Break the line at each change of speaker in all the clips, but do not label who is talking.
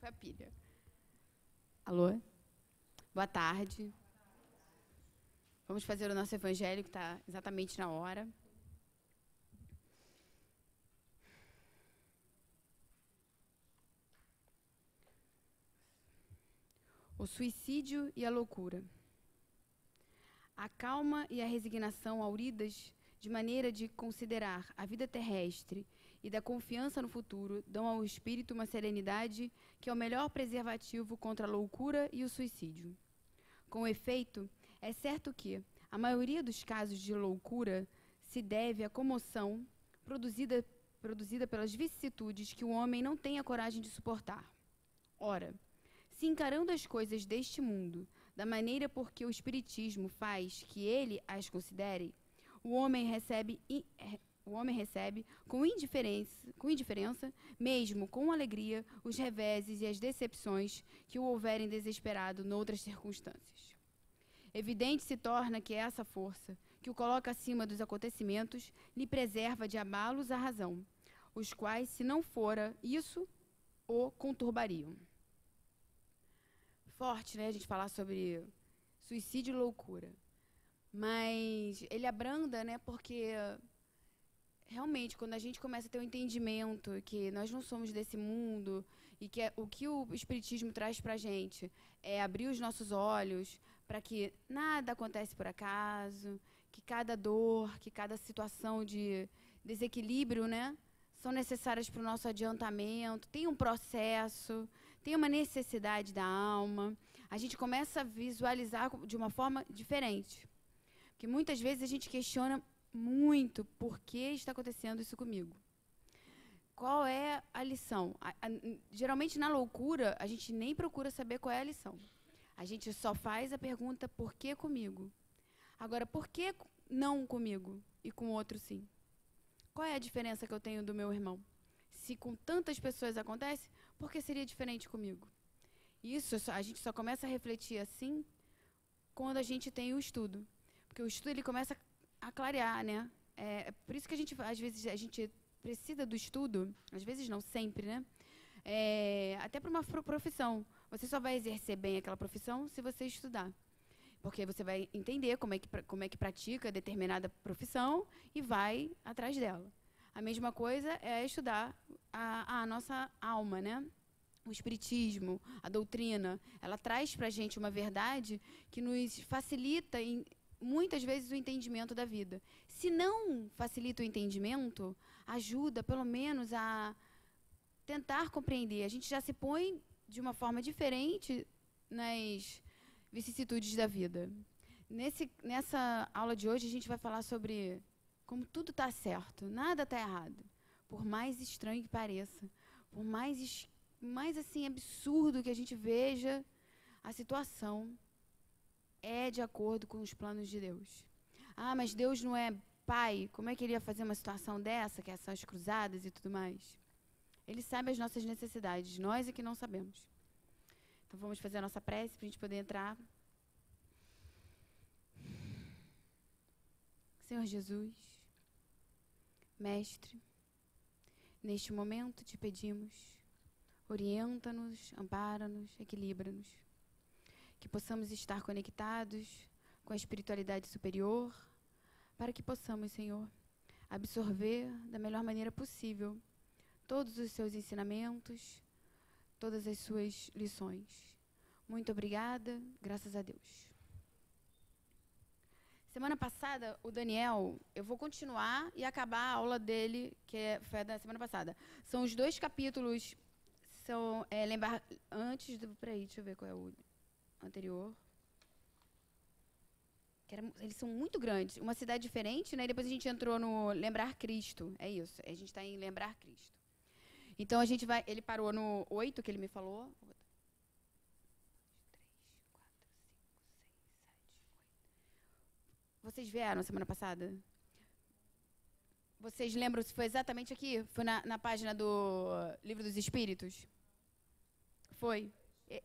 Foi a pilha. Alô? Boa tarde. Vamos fazer o nosso evangelho, que está exatamente na hora. O suicídio e a loucura. A calma e a resignação auridas de maneira de considerar a vida terrestre e da confiança no futuro dão ao espírito uma serenidade que é o melhor preservativo contra a loucura e o suicídio. Com efeito, é certo que a maioria dos casos de loucura se deve à comoção produzida pelas vicissitudes que o homem não tem a coragem de suportar. Ora, se encarando as coisas deste mundo da maneira por que o Espiritismo faz que ele as considere, o homem recebe com indiferença, mesmo com alegria, os reveses e as decepções que o houverem desesperado noutras circunstâncias. Evidente se torna que essa força, que o coloca acima dos acontecimentos, lhe preserva de abalos à razão, os quais, se não fora isso, o conturbariam. Forte, né, a gente falar sobre suicídio e loucura. Mas ele abranda, né, porque realmente, quando a gente começa a ter um entendimento que nós não somos desse mundo e que o que o Espiritismo traz para a gente é abrir os nossos olhos para que nada acontece por acaso, que cada dor, que cada situação de desequilíbrio, né, são necessárias para o nosso adiantamento, tem um processo, tem uma necessidade da alma. A gente começa a visualizar de uma forma diferente. Porque muitas vezes a gente questiona muito por que está acontecendo isso comigo. Qual é a lição? Geralmente, na loucura, a gente nem procura saber qual é a lição. A gente só faz a pergunta, por que comigo? Agora, por que não comigo e com o outro sim? Qual é a diferença que eu tenho do meu irmão? Se com tantas pessoas acontece, por que seria diferente comigo? Isso a gente só começa a refletir assim quando a gente tem o estudo. Porque o estudo ele começa a clarear, né? É por isso que às vezes a gente precisa do estudo, às vezes não sempre, né? Até para uma profissão. Você só vai exercer bem aquela profissão se você estudar. Porque você vai entender como é que pratica determinada profissão e vai atrás dela. A mesma coisa é estudar a nossa alma, né? O espiritismo, a doutrina, ela traz para a gente uma verdade que nos facilita muitas vezes o entendimento da vida. Se não facilita o entendimento, ajuda pelo menos a tentar compreender. A gente já se põe de uma forma diferente nas vicissitudes da vida. Nessa aula de hoje, a gente vai falar sobre como tudo está certo, nada está errado. Por mais estranho que pareça, por mais assim, absurdo que a gente veja, a situação é de acordo com os planos de Deus. Ah, mas Deus não é pai, como é que ele ia fazer uma situação dessa, que são as cruzadas e tudo mais? Ele sabe as nossas necessidades, nós é que não sabemos. Então vamos fazer a nossa prece para a gente poder entrar. Senhor Jesus, Mestre, neste momento te pedimos, orienta-nos, ampara-nos, equilibra-nos. Que possamos estar conectados com a espiritualidade superior, para que possamos, Senhor, absorver da melhor maneira possível todos os seus ensinamentos, todas as suas lições. Muito obrigada, graças a Deus. Semana passada, o Daniel, eu vou continuar e acabar a aula dele, foi a da semana passada. São os 2 capítulos, lembrar antes do... Peraí, deixa eu ver qual é o anterior. Eles são muito grandes. Uma cidade diferente, né? E depois a gente entrou no Lembrar Cristo. É isso. A gente está em Lembrar Cristo. Então a gente vai. Ele parou no 8, que ele me falou. 3, 4, 5, 6, 7, 8. Vocês vieram semana passada? Vocês lembram se foi exatamente aqui? Foi na página do Livro dos Espíritos? Foi.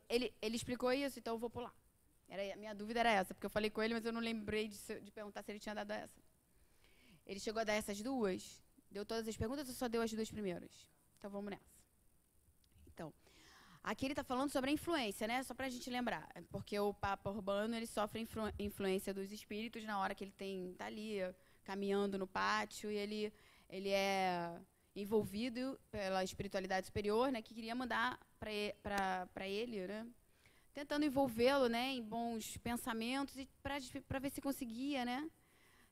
Ele explicou isso, então eu vou pular. A minha dúvida era essa, porque eu falei com ele, mas eu não lembrei de perguntar se ele tinha dado essa. Ele chegou a dar essas 2? Deu todas as perguntas ou só deu as 2 primeiras? Então vamos nessa. Então, Aqui ele está falando sobre a influência, né? Só para a gente lembrar. Porque o Papa Urbano, ele sofre influência dos espíritos na hora que ele tá ali caminhando no pátio e ele é envolvido pela espiritualidade superior, né? Que queria mandar para ele, né? Tentando envolvê-lo, né? Em bons pensamentos e para ver se conseguia, né?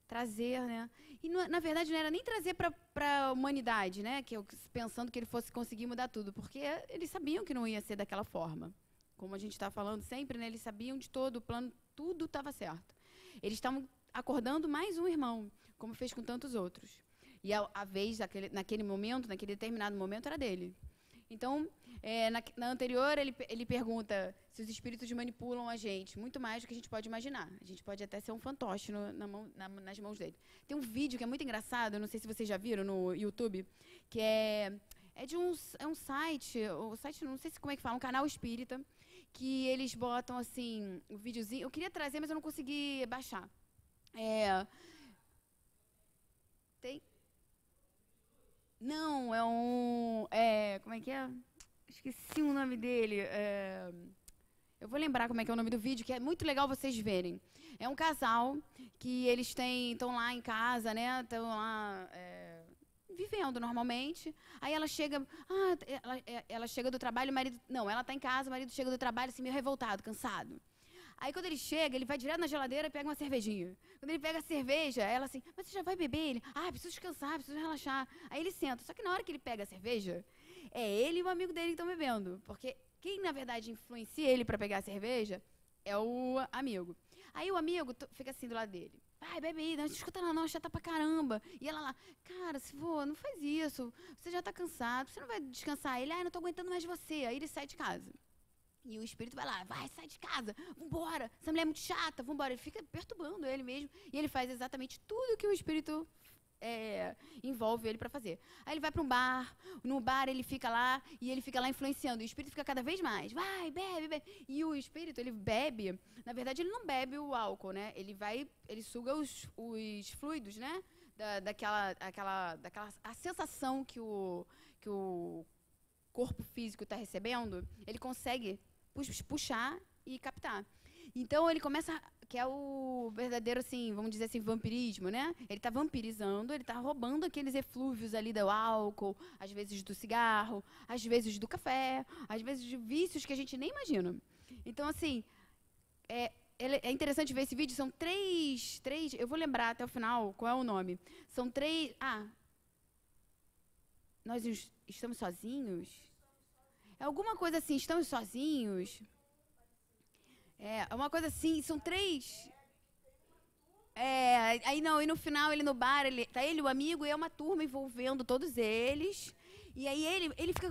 Trazer, né? E na verdade não era nem trazer para a humanidade, né? Pensando que ele fosse conseguir mudar tudo, porque eles sabiam que não ia ser daquela forma. Como a gente está falando sempre, né? Eles sabiam de todo o plano, tudo estava certo. Eles estavam acordando mais um irmão, como fez com tantos outros. E a vez naquele momento, naquele determinado momento, era dele. Então, na anterior, ele pergunta se os espíritos manipulam a gente, muito mais do que a gente pode imaginar. A gente pode até ser um fantoche nas mãos dele. Tem um vídeo que é muito engraçado, não sei se vocês já viram no YouTube, que é de um site, o site, não sei como é que fala, um canal espírita, que eles botam, assim, um videozinho. Eu queria trazer, mas eu não consegui baixar. Tem... Não, como é que é? Esqueci o nome dele. Eu vou lembrar como é que é o nome do vídeo, que é muito legal vocês verem. É um casal que eles estão lá em casa, né? Estão lá vivendo normalmente. Aí ela chega, ela chega do trabalho, o marido... Não, ela está em casa, o marido chega do trabalho assim, meio revoltado, cansado. Aí quando ele chega, ele vai direto na geladeira e pega uma cervejinha. Quando ele pega a cerveja, ela assim, mas você já vai beber? Ele, preciso descansar, preciso relaxar. Aí ele senta. Só que na hora que ele pega a cerveja, é ele e o amigo dele que estão bebendo. Porque quem, na verdade, influencia ele para pegar a cerveja é o amigo. Aí o amigo fica assim do lado dele. Vai, bebe aí, não escuta não, chata pra caramba. E ela lá, cara, se for, não faz isso. Você já tá cansado, você não vai descansar. Ele, não tô aguentando mais você. Aí ele sai de casa. E o espírito vai lá, sai de casa, vambora, essa mulher é muito chata, vambora. Ele fica perturbando ele mesmo. E ele faz exatamente tudo que o espírito envolve ele para fazer. Aí ele vai para um bar, no bar ele fica lá, e ele fica lá influenciando. E o espírito fica cada vez mais, vai, bebe, bebe. E o espírito, ele bebe, na verdade ele não bebe o álcool, né? Ele suga os fluidos, né? A sensação que o corpo físico está recebendo, ele consegue puxar e captar. Então ele começa, que é o verdadeiro, assim, vamos dizer assim, vampirismo, né? Ele está vampirizando, ele está roubando aqueles eflúvios ali do álcool, às vezes do cigarro, às vezes do café, às vezes de vícios que a gente nem imagina. Então, assim, é interessante ver esse vídeo, são três, eu vou lembrar até o final qual é o nome. São três, nós estamos sozinhos? É alguma coisa assim, estamos sozinhos? É uma coisa assim, são três. Aí não, e no final ele no bar, tá ele, o amigo, e é uma turma envolvendo todos eles. E aí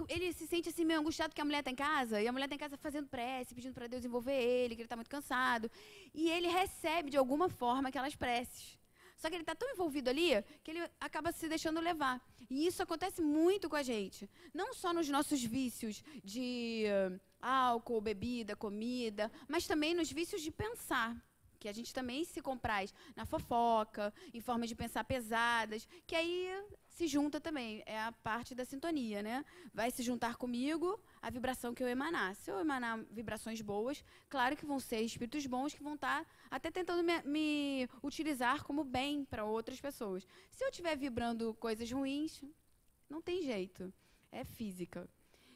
ele se sente assim meio angustiado que a mulher tá em casa, e a mulher tá em casa fazendo prece, pedindo para Deus envolver ele, que ele tá muito cansado. E ele recebe de alguma forma aquelas preces. Só que ele está tão envolvido ali que ele acaba se deixando levar. E isso acontece muito com a gente. Não só nos nossos vícios de álcool, bebida, comida, mas também nos vícios de pensar. Que a gente também se compraz na fofoca, em formas de pensar pesadas, que aí se junta também, é a parte da sintonia, né? Vai se juntar comigo a vibração que eu emanar. Se eu emanar vibrações boas, claro que vão ser espíritos bons que vão estar até tentando me utilizar como bem para outras pessoas. Se eu estiver vibrando coisas ruins, não tem jeito, é física.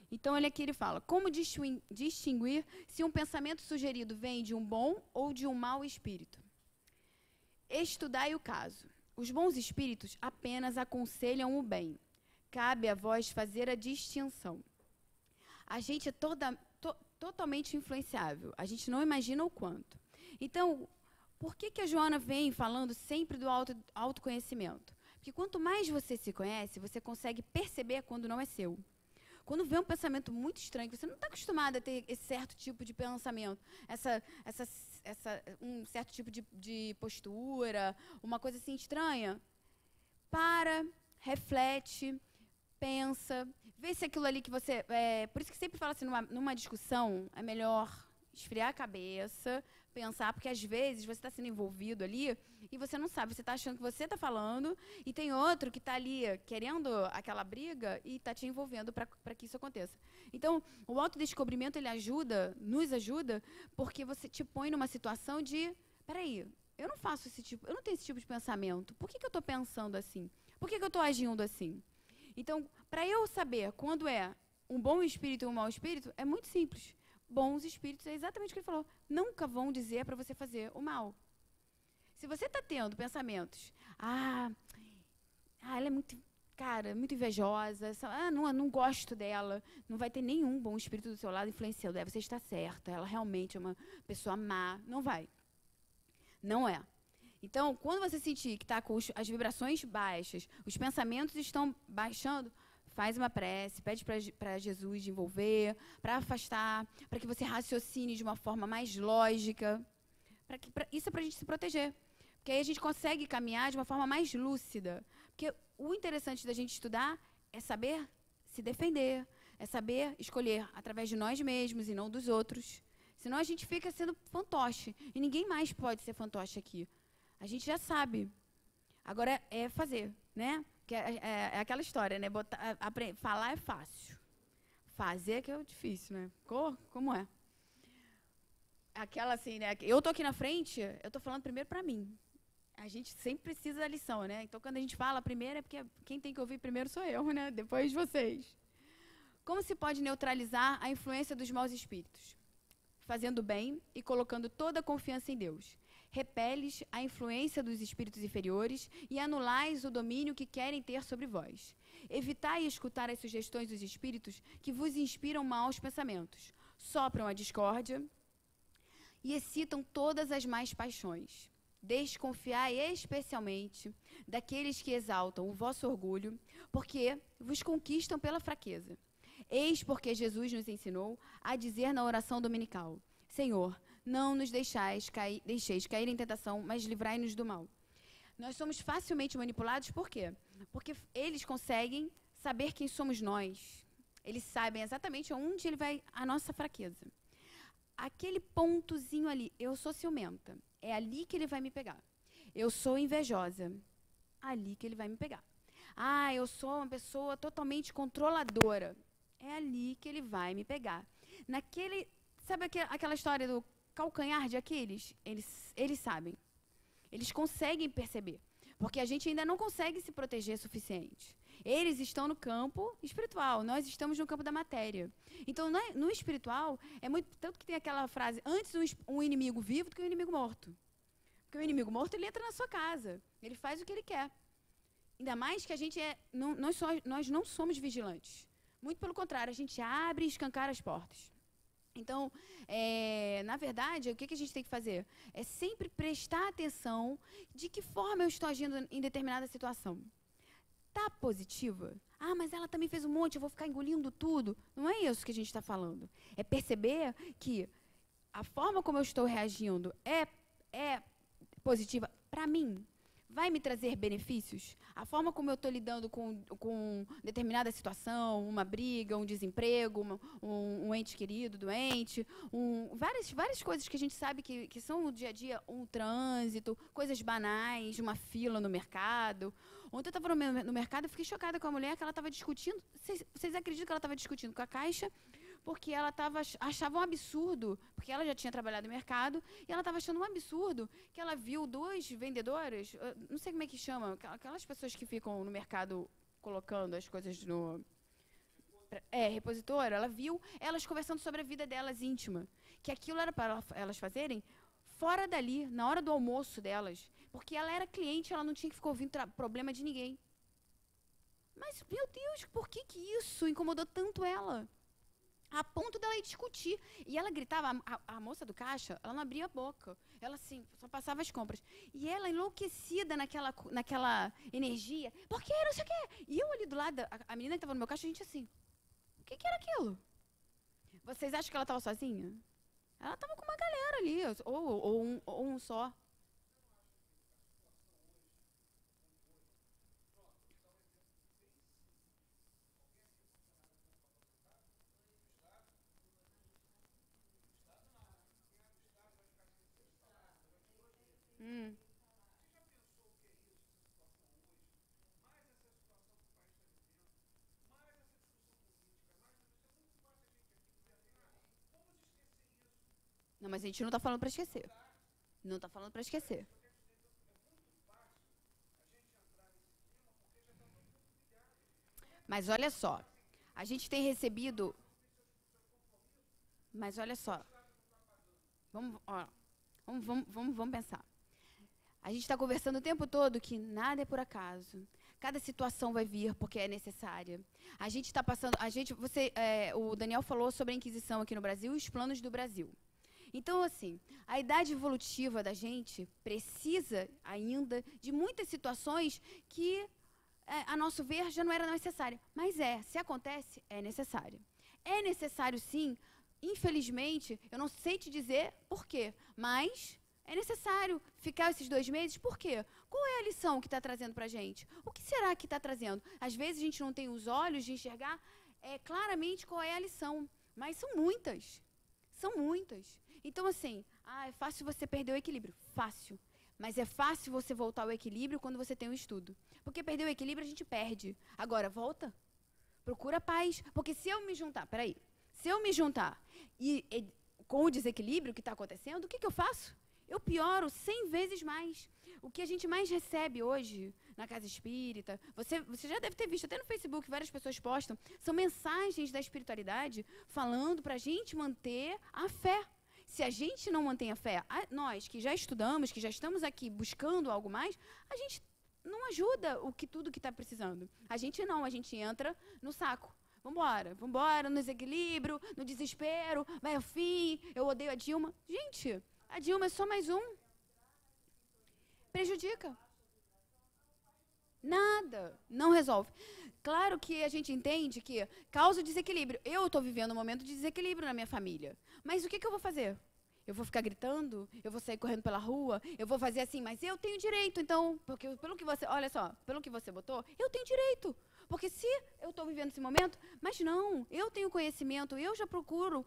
Então, olha aqui, ele fala, como distinguir se um pensamento sugerido vem de um bom ou de um mau espírito? Estudai o caso. Os bons espíritos apenas aconselham o bem. Cabe a vós fazer a distinção. A gente é totalmente influenciável. A gente não imagina o quanto. Então, por que a Joana vem falando sempre do autoconhecimento? Porque quanto mais você se conhece, você consegue perceber quando não é seu. Quando vê um pensamento muito estranho, que você não está acostumado a ter esse certo tipo de pensamento, um certo tipo de postura, uma coisa assim estranha, para, reflete, pensa, vê se aquilo ali que você... por isso que sempre fala assim, numa discussão, é melhor esfriar a cabeça, pensar, porque às vezes você está sendo envolvido ali e você não sabe. Você está achando que você está falando e tem outro que está ali querendo aquela briga e está te envolvendo para que isso aconteça. Então, o autodescobrimento, ele ajuda, nos ajuda, porque você te põe numa situação de, peraí, eu não faço esse tipo, eu não tenho esse tipo de pensamento. Por que eu estou pensando assim? Por que eu estou agindo assim? Então, para eu saber quando é um bom espírito e um mau espírito, é muito simples. Bons espíritos, é exatamente o que ele falou, nunca vão dizer para você fazer o mal. Se você está tendo pensamentos, ela é muito, cara, muito invejosa, não gosto dela, não vai ter nenhum bom espírito do seu lado influenciando. Você está certa, ela realmente é uma pessoa má. Não vai. Não é. Então, quando você sentir que está com as vibrações baixas, os pensamentos estão baixando, faz uma prece, pede para Jesus de envolver, para afastar, para que você raciocine de uma forma mais lógica. Isso é para a gente se proteger. Porque aí a gente consegue caminhar de uma forma mais lúcida. Porque o interessante da gente estudar é saber se defender, é saber escolher através de nós mesmos e não dos outros. Senão a gente fica sendo fantoche. E ninguém mais pode ser fantoche aqui. A gente já sabe. Agora é fazer, né? Que é aquela história, né? Falar é fácil. Fazer que é difícil, né? Como é? Aquela assim, né? Eu tô aqui na frente, eu tô falando primeiro pra mim. A gente sempre precisa da lição, né? Então, quando a gente fala primeiro, é porque quem tem que ouvir primeiro sou eu, né? Depois vocês. Como se pode neutralizar a influência dos maus espíritos? Fazendo bem e colocando toda a confiança em Deus. Repeles a influência dos espíritos inferiores e anulais o domínio que querem ter sobre vós. Evitai escutar as sugestões dos espíritos que vos inspiram maus pensamentos, sopram a discórdia e excitam todas as más paixões. Desconfiai especialmente daqueles que exaltam o vosso orgulho, porque vos conquistam pela fraqueza. Eis porque Jesus nos ensinou a dizer na oração dominical: Senhor, não nos deixeis cair em tentação, mas livrai-nos do mal. Nós somos facilmente manipulados, por quê? Porque eles conseguem saber quem somos nós. Eles sabem exatamente onde ele vai a nossa fraqueza. Aquele pontozinho ali, eu sou ciumenta, é ali que ele vai me pegar. Eu sou invejosa, ali que ele vai me pegar. Eu sou uma pessoa totalmente controladora, é ali que ele vai me pegar. Sabe aquela história do calcanhar de Aquiles? Eles sabem. Eles conseguem perceber. Porque a gente ainda não consegue se proteger o suficiente. Eles estão no campo espiritual, nós estamos no campo da matéria. Então, no espiritual, é muito. Tanto que tem aquela frase: antes um inimigo vivo do que um inimigo morto. Porque o inimigo morto, ele entra na sua casa. Ele faz o que ele quer. Ainda mais que a gente nós não somos vigilantes. Muito pelo contrário, a gente abre e escancara as portas. Então, na verdade, o que a gente tem que fazer? É sempre prestar atenção de que forma eu estou agindo em determinada situação. Está positiva? Mas ela também fez um monte, eu vou ficar engolindo tudo. Não é isso que a gente está falando. É perceber que a forma como eu estou reagindo é positiva para mim. Vai me trazer benefícios? A forma como eu estou lidando com determinada situação, uma briga, um desemprego, um ente querido, doente, várias coisas que a gente sabe que são no dia a dia, um trânsito, coisas banais, uma fila no mercado. Ontem eu estava no mercado e fiquei chocada com a mulher que ela estava discutindo. Vocês acreditam que ela estava discutindo com a caixa? Porque ela achava um absurdo, porque ela já tinha trabalhado no mercado, e ela estava achando um absurdo que ela viu dois vendedores, não sei como é que chama, aquelas pessoas que ficam no mercado colocando as coisas no... repositor, ela viu elas conversando sobre a vida delas íntima, que aquilo era para elas fazerem fora dali, na hora do almoço delas, porque ela era cliente, ela não tinha que ficar ouvindo problema de ninguém. Mas, meu Deus, por que isso incomodou tanto ela? A ponto dela ir discutir. E ela gritava, a moça do caixa, ela não abria a boca. Ela, assim, só passava as compras. E ela, enlouquecida naquela energia, por que não sei o quê? E eu ali do lado, a menina que estava no meu caixa, a gente assim, o que era aquilo? Vocês acham que ela estava sozinha? Ela estava com uma galera ali, ou um só. Hum. Não, mas a gente não está falando para esquecer. Não está falando para esquecer. Mas olha só, a gente tem recebido... Mas olha só, vamos pensar. A gente está conversando o tempo todo que nada é por acaso. Cada situação vai vir porque é necessária. A gente está passando... o Daniel falou sobre a Inquisição aqui no Brasil e os planos do Brasil. Então, assim, a idade evolutiva da gente precisa ainda de muitas situações que, a nosso ver, já não era necessária. Mas se acontece, é necessária. É necessário, sim. Infelizmente, eu não sei te dizer por quê, mas é necessário ficar esses 2 meses. Por quê? Qual é a lição que está trazendo para a gente? O que será que está trazendo? Às vezes a gente não tem os olhos de enxergar claramente qual é a lição, mas são muitas. São muitas. Então, assim, é fácil você perder o equilíbrio. Fácil. Mas é fácil você voltar ao equilíbrio quando você tem um estudo. Porque perder o equilíbrio a gente perde. Agora, volta. Procura paz. Porque se eu me juntar... Se eu me juntar com o desequilíbrio que está acontecendo, o que eu faço? Eu pioro 100 vezes mais. O que a gente mais recebe hoje na casa espírita, você já deve ter visto, até no Facebook, várias pessoas postam, são mensagens da espiritualidade falando para a gente manter a fé. Se a gente não mantém a fé, nós que já estudamos, que já estamos aqui buscando algo mais, a gente não ajuda tudo que está precisando. A gente entra no saco. Vambora, no desequilíbrio, no desespero, vai ao fim, eu odeio a Dilma. Gente, a Dilma é só mais um. Prejudica. Nada, não resolve. Claro que a gente entende que causa desequilíbrio. Eu estou vivendo um momento de desequilíbrio na minha família. Mas o que eu vou fazer? Eu vou ficar gritando? Eu vou sair correndo pela rua? Eu vou fazer assim, mas eu tenho direito, então, porque olha só, pelo que você botou, eu tenho direito. Porque se eu estou vivendo esse momento, mas não, eu tenho conhecimento, eu já procuro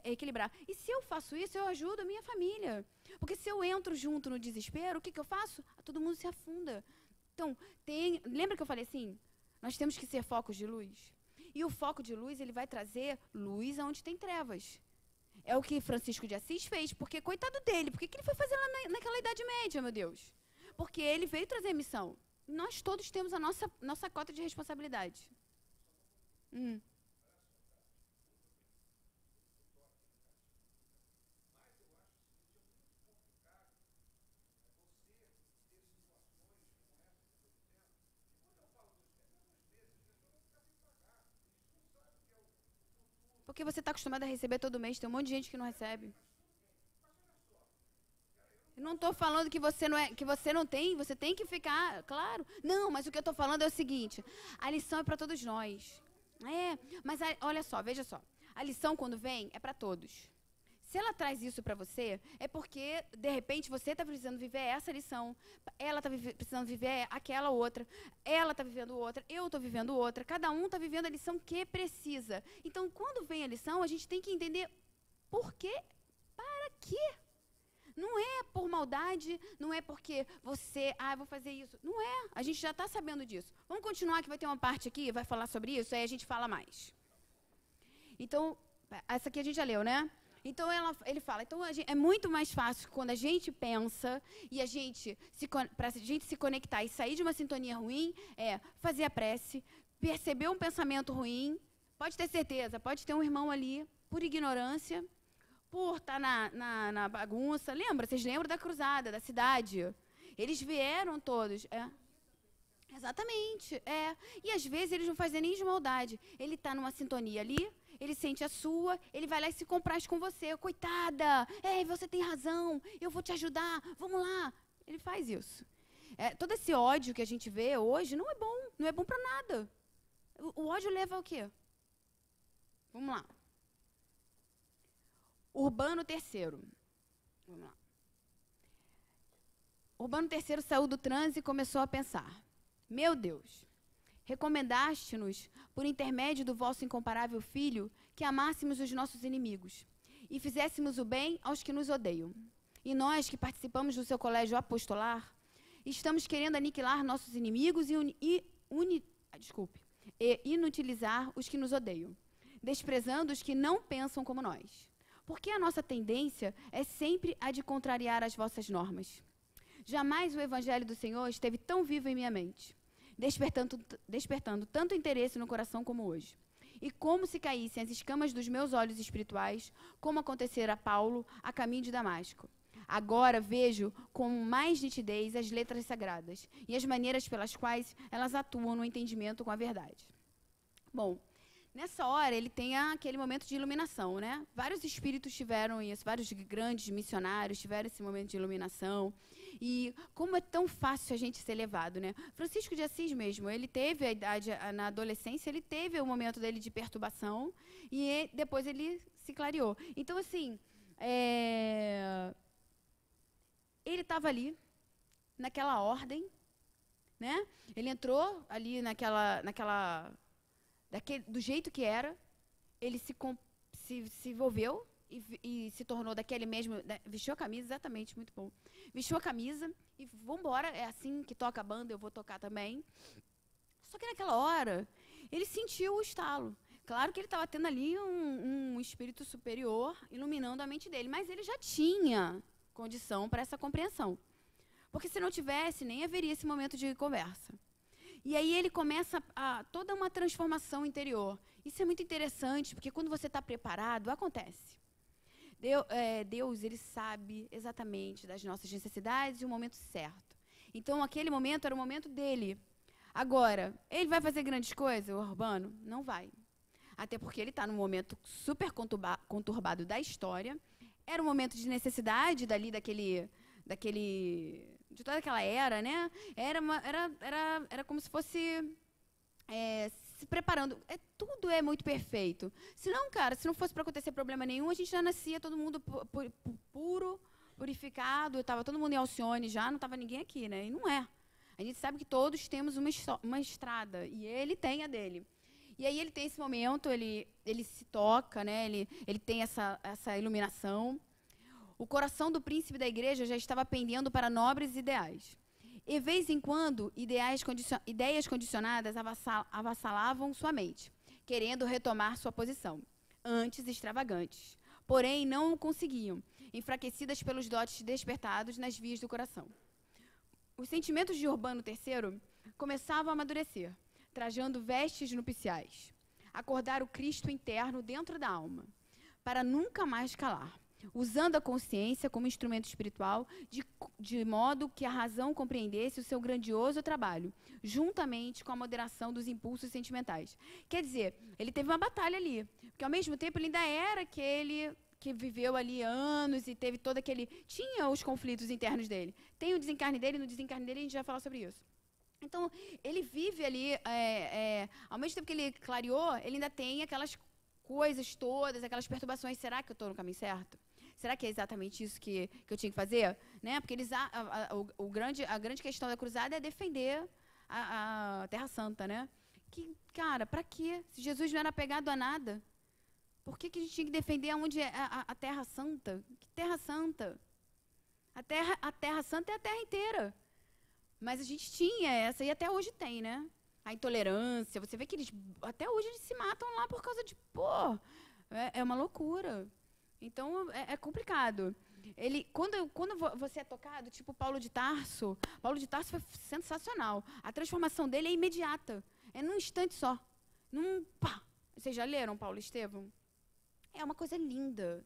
equilibrar. E se eu faço isso, eu ajudo a minha família. Porque se eu entro junto no desespero, o que eu faço? Todo mundo se afunda. Então, lembra que eu falei assim? Nós temos que ser focos de luz. E o foco de luz, ele vai trazer luz aonde tem trevas. É o que Francisco de Assis fez, porque coitado dele, por que ele foi fazer lá naquela Idade Média, meu Deus? Porque ele veio trazer missão. Nós todos temos a nossa cota de responsabilidade. Porque você está acostumado a receber todo mês, tem um monte de gente que não recebe. Eu não estou falando que você não tem, você tem que ficar, claro. Não, mas o que eu estou falando é o seguinte, a lição é para todos nós. Mas olha só, veja só. A lição, quando vem, é para todos. Se ela traz isso para você, é porque, de repente, você está precisando viver essa lição, ela está precisando viver aquela outra, ela está vivendo outra, eu estou vivendo outra, cada um está vivendo a lição que precisa. Então, quando vem a lição, a gente tem que entender por quê, para quê. Não é por maldade, não é porque você, vou fazer isso. Não é, a gente já está sabendo disso. Vamos continuar, que vai ter uma parte aqui, vai falar sobre isso, aí a gente fala mais. Então, essa aqui a gente já leu, né? Então, ele fala, então é muito mais fácil quando a gente pensa e para a gente se conectar e sair de uma sintonia ruim, fazer a prece, perceber um pensamento ruim, pode ter certeza, pode ter um irmão ali, por ignorância, por estar na bagunça. Vocês lembram da cruzada, da cidade? Eles vieram todos. Exatamente, E às vezes eles não fazem nem de maldade. Ele está numa sintonia ali, ele sente a sua, ele vai lá e se compraz com você. Coitada, você tem razão, eu vou te ajudar, vamos lá. Ele faz isso. Todo esse ódio que a gente vê hoje não é bom para nada. O ódio leva ao quê? Vamos lá. Urbano III. Vamos lá. Urbano III saiu do transe e começou a pensar. Meu Deus, recomendaste-nos, por intermédio do vosso incomparável Filho, que amássemos os nossos inimigos e fizéssemos o bem aos que nos odeiam. E nós, que participamos do seu colégio apostolar, estamos querendo aniquilar nossos inimigos e inutilizar os que nos odeiam, desprezando os que não pensam como nós. Porque a nossa tendência é sempre a de contrariar as vossas normas. Jamais o evangelho do Senhor esteve tão vivo em minha mente, despertando tanto interesse no coração como hoje. E como se caíssem as escamas dos meus olhos espirituais, como acontecera a Paulo a caminho de Damasco. Agora vejo com mais nitidez as letras sagradas e as maneiras pelas quais elas atuam no entendimento com a verdade. Bom, nessa hora ele tem aquele momento de iluminação, né? Vários espíritos tiveram isso, vários grandes missionários tiveram esse momento de iluminação. E como é tão fácil a gente ser levado, né? Francisco de Assis mesmo, ele teve a idade, na adolescência, ele teve o momento dele de perturbação e depois ele se clareou. Então, assim, ele estava ali, naquela ordem, né? Ele entrou ali do jeito que era, ele se envolveu e se tornou daquele mesmo, vestiu a camisa, exatamente, muito bom. Vestiu a camisa e vambora, é assim que toca a banda, eu vou tocar também. Só que naquela hora, ele sentiu o estalo. Claro que ele estava tendo ali um espírito superior iluminando a mente dele, mas ele já tinha condição para essa compreensão. Porque se não tivesse, nem haveria esse momento de conversa. E aí ele começa toda uma transformação interior. Isso é muito interessante, porque quando você está preparado, acontece. Deus, ele sabe exatamente das nossas necessidades e o momento certo. Então, aquele momento era o momento dele. Agora, ele vai fazer grandes coisas, o Urbano? Não vai. Até porque ele está num momento super conturbado da história. Era um momento de necessidade de toda aquela era, né? Era como se fosse se preparando. Tudo é muito perfeito. Senão, cara, se não fosse para acontecer problema nenhum, a gente já nascia todo mundo puro, purificado, estava todo mundo em Alcione já, não estava ninguém aqui, né? E não é. A gente sabe que todos temos uma estrada, e ele tem a dele. E aí ele tem esse momento, ele se toca, né? Ele tem essa iluminação. O coração do príncipe da igreja já estava pendendo para nobres ideais. E, vez em quando, ideias condicionadas avassalavam sua mente, querendo retomar sua posição, antes extravagantes. Porém, não o conseguiam, enfraquecidas pelos dotes despertados nas vias do coração. Os sentimentos de Urbano III começavam a amadurecer, trajando vestes nupciais, acordar o Cristo interno dentro da alma, para nunca mais calar, usando a consciência como instrumento espiritual, de modo que a razão compreendesse o seu grandioso trabalho, juntamente com a moderação dos impulsos sentimentais. Quer dizer, ele teve uma batalha ali, porque ao mesmo tempo ele ainda era aquele que viveu ali anos e teve todo aquele... Tinha os conflitos internos dele. Tem o desencarne dele, no desencarne dele a gente vai falar sobre isso. Então, ele vive ali, ao mesmo tempo que ele clareou, ele ainda tem aquelas coisas todas, aquelas perturbações. Será que eu estou no caminho certo? Será que é exatamente isso que eu tinha que fazer? Né? Porque a grande questão da cruzada é defender a Terra Santa, né? Que, cara, para quê? Se Jesus não era apegado a nada, por que a gente tinha que defender onde é a Terra Santa? Que Terra Santa? A Terra Santa é a Terra inteira. Mas a gente tinha essa, e até hoje tem, né? A intolerância, você vê que até hoje eles se matam lá por causa de, é uma loucura. Então, é complicado. Quando você é tocado, tipo Paulo de Tarso foi sensacional. A transformação dele é imediata. É num instante só. Pá. Vocês já leram Paulo e Estevão? É uma coisa linda.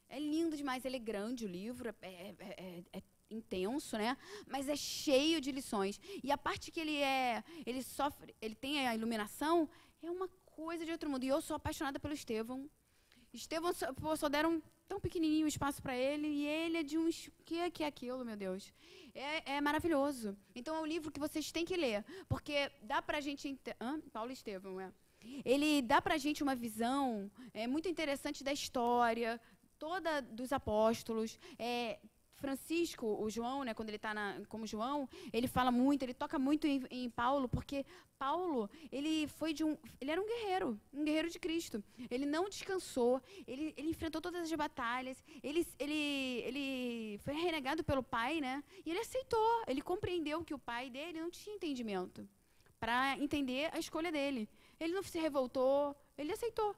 É lindo demais. Ele é grande, o livro, é intenso, né? Mas é cheio de lições. E a parte que ele sofre, ele tem a iluminação, é uma coisa de outro mundo. E eu sou apaixonada pelo Estevão. Estevão só deram tão pequenininho espaço para ele, e ele é de uns... que é aquilo, meu Deus? É maravilhoso. Então, é um livro que vocês têm que ler, porque dá para a gente... Paulo e Estevão, Ele dá para a gente uma visão muito interessante da história, toda dos apóstolos. Francisco, o João, né, quando ele está como João, ele fala muito, ele toca muito em Paulo, porque Paulo, ele era um guerreiro de Cristo. Ele não descansou, ele enfrentou todas as batalhas, ele foi renegado pelo pai, né, e ele aceitou, ele compreendeu que o pai dele não tinha entendimento para entender a escolha dele. Ele não se revoltou, ele aceitou.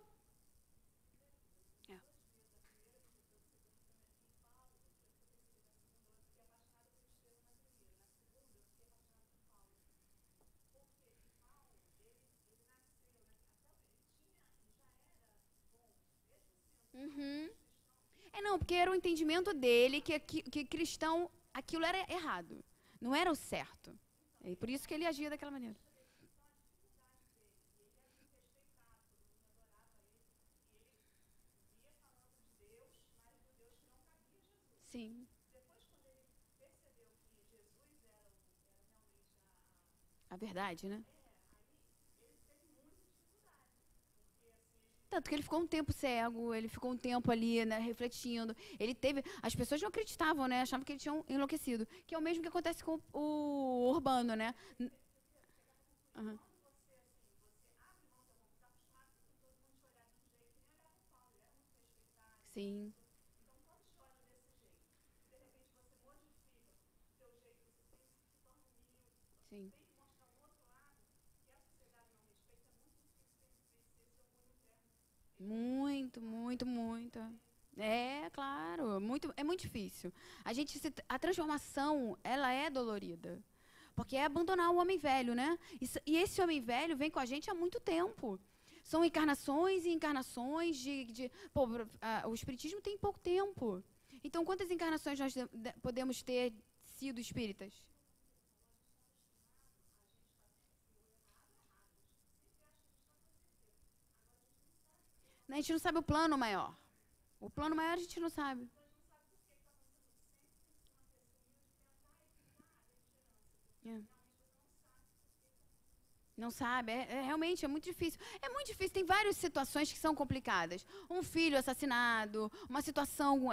Não, porque era o entendimento dele que cristão, aquilo era errado. Não era o certo. E por isso que ele agia daquela maneira. Sim. A verdade, né? Tanto que ele ficou um tempo cego, ele ficou um tempo ali, né, refletindo. Ele teve. As pessoas não acreditavam, né? Achavam que ele tinha enlouquecido. Que é o mesmo que acontece com o Urbano, né? Aham. Sim, sim. Muito, muito, muito. É, claro, muito, é muito difícil. A transformação, ela é dolorida. Porque é abandonar o homem velho, né? E esse homem velho vem com a gente há muito tempo. São encarnações e encarnações pô, o Espiritismo tem pouco tempo. Então, quantas encarnações nós podemos ter sido espíritas? Né, a gente não sabe o plano maior. O plano maior a gente não sabe. É. Não sabe, realmente é muito difícil. É muito difícil, tem várias situações que são complicadas. Um filho assassinado, uma situação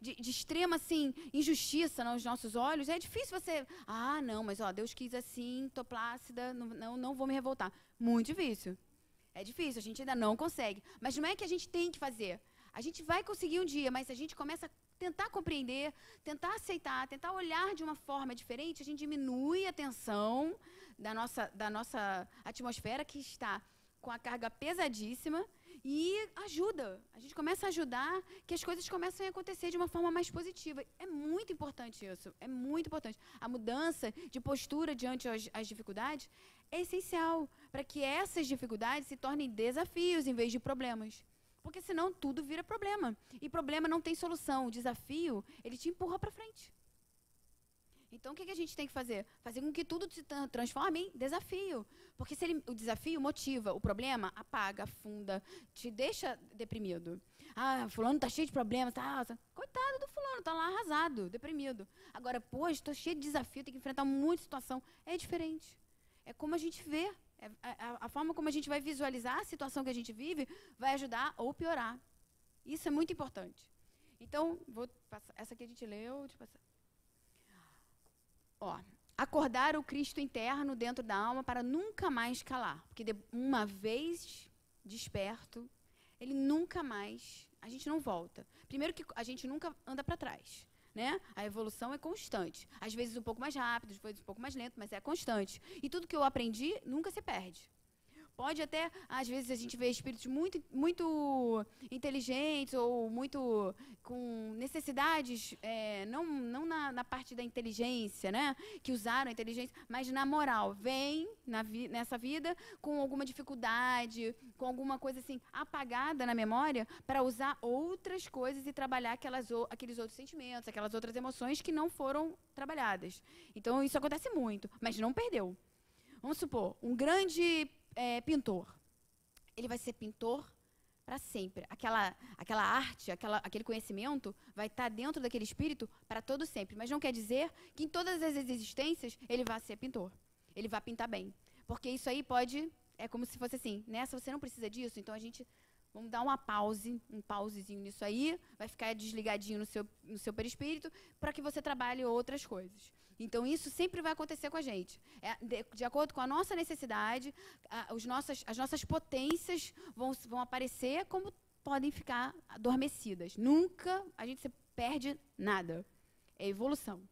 de extrema assim, injustiça nos nossos olhos. É difícil você. Ah, não, mas ó, Deus quis assim, tô plácida, não, não, não vou me revoltar. Muito difícil. É difícil, a gente ainda não consegue. Mas não é que a gente tem que fazer. A gente vai conseguir um dia, mas se a gente começa a tentar compreender, tentar aceitar, tentar olhar de uma forma diferente, a gente diminui a tensão da nossa atmosfera que está com a carga pesadíssima e ajuda. A gente começa a ajudar que as coisas comecem a acontecer de uma forma mais positiva. É muito importante isso. É muito importante. A mudança de postura diante às dificuldades é essencial para que essas dificuldades se tornem desafios em vez de problemas. Porque senão tudo vira problema. E problema não tem solução. O desafio, ele te empurra para frente. Então, o que a gente tem que fazer? Fazer com que tudo se transforme em desafio. Porque se o desafio motiva, o problema apaga, afunda, te deixa deprimido. Ah, fulano tá cheio de problemas. Coitado do fulano, tá lá arrasado, deprimido. Agora, pô, estou cheio de desafio, tenho que enfrentar muita situação. É diferente. É como a gente vê. A forma como a gente vai visualizar a situação que a gente vive vai ajudar ou piorar. Isso é muito importante. Então, vou passar. Essa aqui a gente leu, deixa eu passar. Ó, acordar o Cristo interno dentro da alma para nunca mais calar. Porque uma vez desperto, ele nunca mais, a gente não volta. Primeiro que a gente nunca anda para trás, né? A evolução é constante. Às vezes um pouco mais rápido, às vezes um pouco mais lento, mas é constante. E tudo que eu aprendi nunca se perde. Pode até, às vezes, a gente vê espíritos muito, muito inteligentes ou muito com necessidades, não na parte da inteligência, né? Que usaram a inteligência, mas na moral. Vem nessa vida com alguma dificuldade, com alguma coisa assim apagada na memória, para usar outras coisas e trabalhar aqueles outros sentimentos, aquelas outras emoções que não foram trabalhadas. Então, isso acontece muito, mas não perdeu. Vamos supor, um grande pintor. Ele vai ser pintor para sempre. Aquela arte, aquele conhecimento vai estar dentro daquele espírito para todo sempre. Mas não quer dizer que em todas as existências ele vai ser pintor. Ele vai pintar bem. Porque isso aí é como se fosse assim, nessa você não precisa disso, então vamos dar um pausezinho nisso aí, vai ficar desligadinho no seu perispírito, para que você trabalhe outras coisas. Então, isso sempre vai acontecer com a gente. De acordo com a nossa necessidade, as nossas potências vão aparecer como podem ficar adormecidas. Nunca a gente se perde nada. É evolução.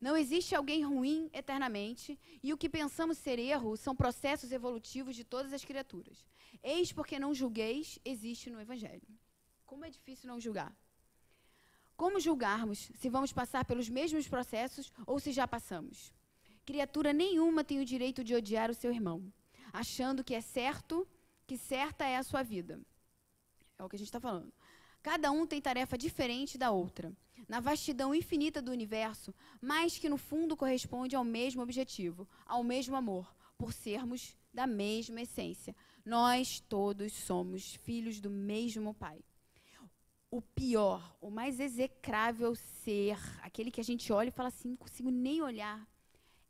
Não existe alguém ruim eternamente, e o que pensamos ser erro são processos evolutivos de todas as criaturas. Eis porque não julgueis existe no Evangelho. Como é difícil não julgar. Como julgarmos se vamos passar pelos mesmos processos ou se já passamos? Criatura nenhuma tem o direito de odiar o seu irmão, achando que é certo, que certa é a sua vida. É o que a gente está falando. Cada um tem tarefa diferente da outra, na vastidão infinita do universo, mas que no fundo corresponde ao mesmo objetivo, ao mesmo amor, por sermos da mesma essência. Nós todos somos filhos do mesmo Pai. O pior, o mais execrável ser, aquele que a gente olha e fala assim, não consigo nem olhar,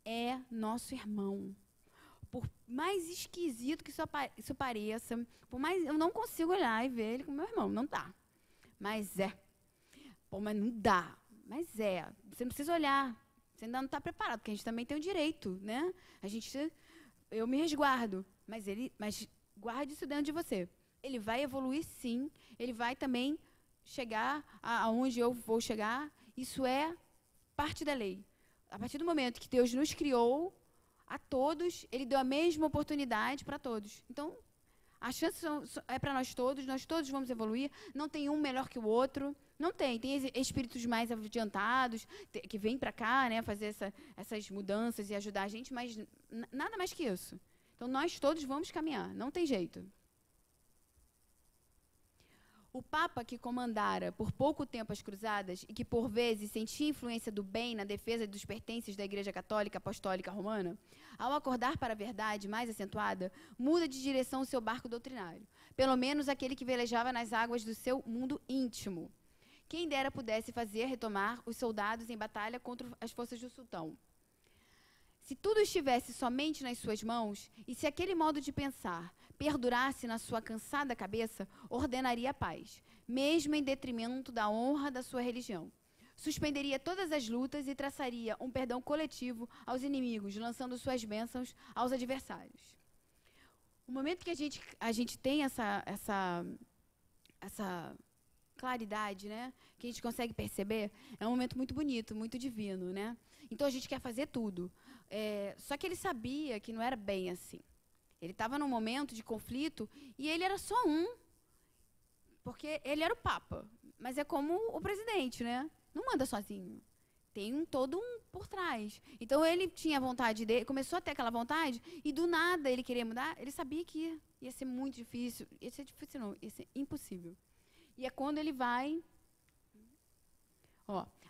é nosso irmão. Por mais esquisito que isso pareça, por mais eu não consigo olhar e ver ele como meu irmão, não dá. Mas é. Pô, mas não dá. Mas é. Você não precisa olhar. Você ainda não está preparado, porque a gente também tem o direito, né? Eu me resguardo, mas guarde isso dentro de você. Ele vai evoluir, sim. Ele vai também chegar aonde eu vou chegar. Isso é parte da lei. A partir do momento que Deus nos criou, a todos, Ele deu a mesma oportunidade para todos. Então, a chance é para nós todos vamos evoluir. Não tem um melhor que o outro. Não tem. Tem espíritos mais adiantados que vêm para cá, né, fazer essas mudanças e ajudar a gente, mas nada mais que isso. Então, nós todos vamos caminhar. Não tem jeito. O Papa que comandara por pouco tempo as cruzadas e que, por vezes, sentia influência do bem na defesa dos pertences da Igreja Católica Apostólica Romana, ao acordar para a verdade mais acentuada, muda de direção o seu barco doutrinário, pelo menos aquele que velejava nas águas do seu mundo íntimo. Quem dera pudesse fazer retomar os soldados em batalha contra as forças do sultão. Se tudo estivesse somente nas suas mãos, e se aquele modo de pensar perdurasse na sua cansada cabeça, ordenaria a paz, mesmo em detrimento da honra da sua religião. Suspenderia todas as lutas e traçaria um perdão coletivo aos inimigos, lançando suas bênçãos aos adversários. O momento que a gente tem essa claridade, né, que a gente consegue perceber, é um momento muito bonito, muito divino, né? Então a gente quer fazer tudo. Só que ele sabia que não era bem assim. Ele estava num momento de conflito e ele era só um, porque ele era o Papa. Mas é como o presidente, né? Não manda sozinho. Tem todo um por trás. Então ele tinha vontade dele, começou a ter aquela vontade e do nada ele queria mudar. Ele sabia que ia ser muito difícil. Ia ser difícil não, ia ser impossível. E é quando ele vai...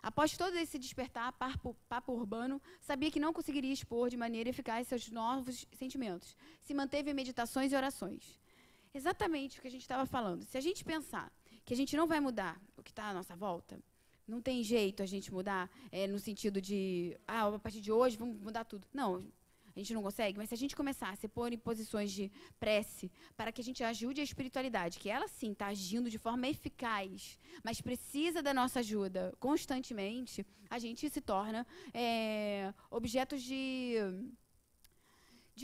Após todo esse despertar, Papa Urbano sabia que não conseguiria expor de maneira eficaz seus novos sentimentos. Se manteve em meditações e orações. Exatamente o que a gente estava falando. Se a gente pensar que a gente não vai mudar o que está à nossa volta, não tem jeito a gente mudar no sentido de, a partir de hoje vamos mudar tudo. Não, a gente não consegue, mas se a gente começar a se pôr em posições de prece para que a gente ajude a espiritualidade, que ela sim está agindo de forma eficaz, mas precisa da nossa ajuda constantemente, a gente se torna objetos de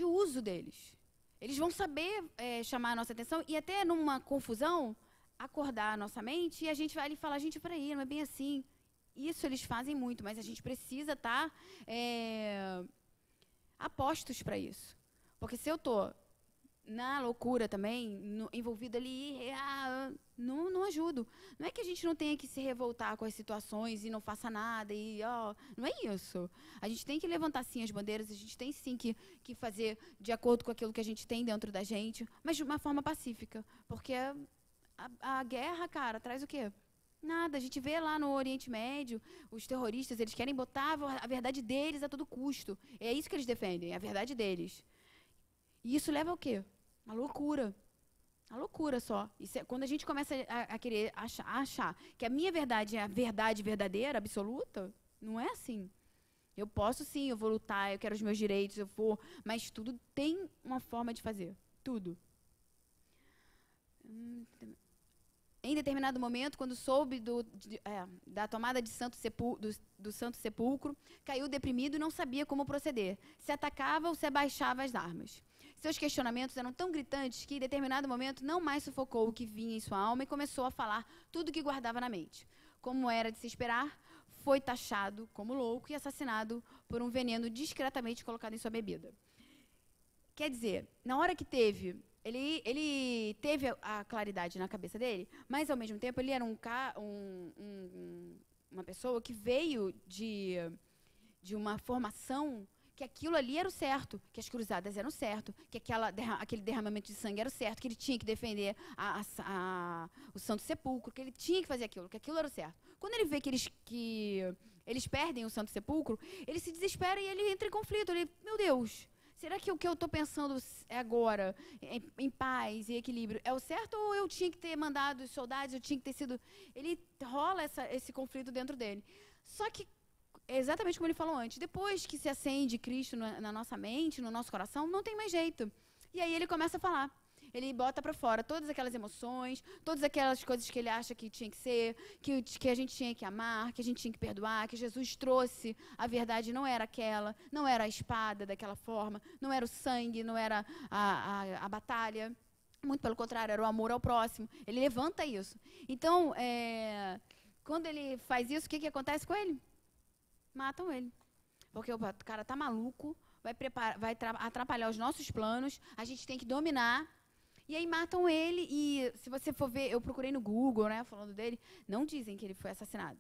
uso deles. Eles vão saber chamar a nossa atenção e até numa confusão, acordar a nossa mente e a gente vai ali falar, gente, peraí, não é bem assim. Isso eles fazem muito, mas a gente precisa estar... apostos para isso. Porque se eu estou na loucura também, envolvida ali, não ajudo. Não é que a gente não tenha que se revoltar com as situações e não faça nada, não é isso. A gente tem que levantar sim as bandeiras, a gente tem sim que fazer de acordo com aquilo que a gente tem dentro da gente, mas de uma forma pacífica. Porque a guerra, cara, traz o quê? Nada, a gente vê lá no Oriente Médio, os terroristas, eles querem botar a verdade deles a todo custo. É isso que eles defendem, a verdade deles. E isso leva ao quê? A loucura. A loucura só. Quando a gente começa a querer achar que a minha verdade é a verdade verdadeira, absoluta, não é assim. Eu posso sim, eu vou lutar, eu quero os meus direitos, eu vou, mas tudo tem uma forma de fazer. Tudo. Em determinado momento, quando soube da tomada de do Santo Sepulcro, caiu deprimido e não sabia como proceder. Se atacava ou se abaixava as armas. Seus questionamentos eram tão gritantes que, em determinado momento, não mais sufocou o que vinha em sua alma e começou a falar tudo o que guardava na mente. Como era de se esperar, foi taxado como louco e assassinado por um veneno discretamente colocado em sua bebida. Quer dizer, na hora que teve... Ele teve a claridade na cabeça dele, mas, ao mesmo tempo, ele era uma pessoa que veio de uma formação que aquilo ali era o certo, que as cruzadas eram o certo, que aquele derramamento de sangue era o certo, que ele tinha que defender o Santo Sepulcro, que ele tinha que fazer aquilo, que aquilo era o certo. Quando ele vê que eles perdem o Santo Sepulcro, ele se desespera e ele entra em conflito. Ele, meu Deus, será que o que eu estou pensando agora, em paz e equilíbrio, é o certo ou eu tinha que ter mandado os soldados, eu tinha que ter sido... Ele rola esse conflito dentro dele. Só que, exatamente como ele falou antes, depois que se acende Cristo na nossa mente, no nosso coração, não tem mais jeito. E aí ele começa a falar. Ele bota para fora todas aquelas emoções, todas aquelas coisas que ele acha que tinha que ser, que a gente tinha que amar, que a gente tinha que perdoar, que Jesus trouxe. A verdade não era aquela, não era a espada daquela forma, não era o sangue, não era a batalha. Muito pelo contrário, era o amor ao próximo. Ele levanta isso. Então, quando ele faz isso, o que acontece com ele? Matam ele. Porque o cara tá maluco, vai atrapalhar os nossos planos, a gente tem que dominar. E aí matam ele e, se você for ver, eu procurei no Google, né, falando dele, não dizem que ele foi assassinado.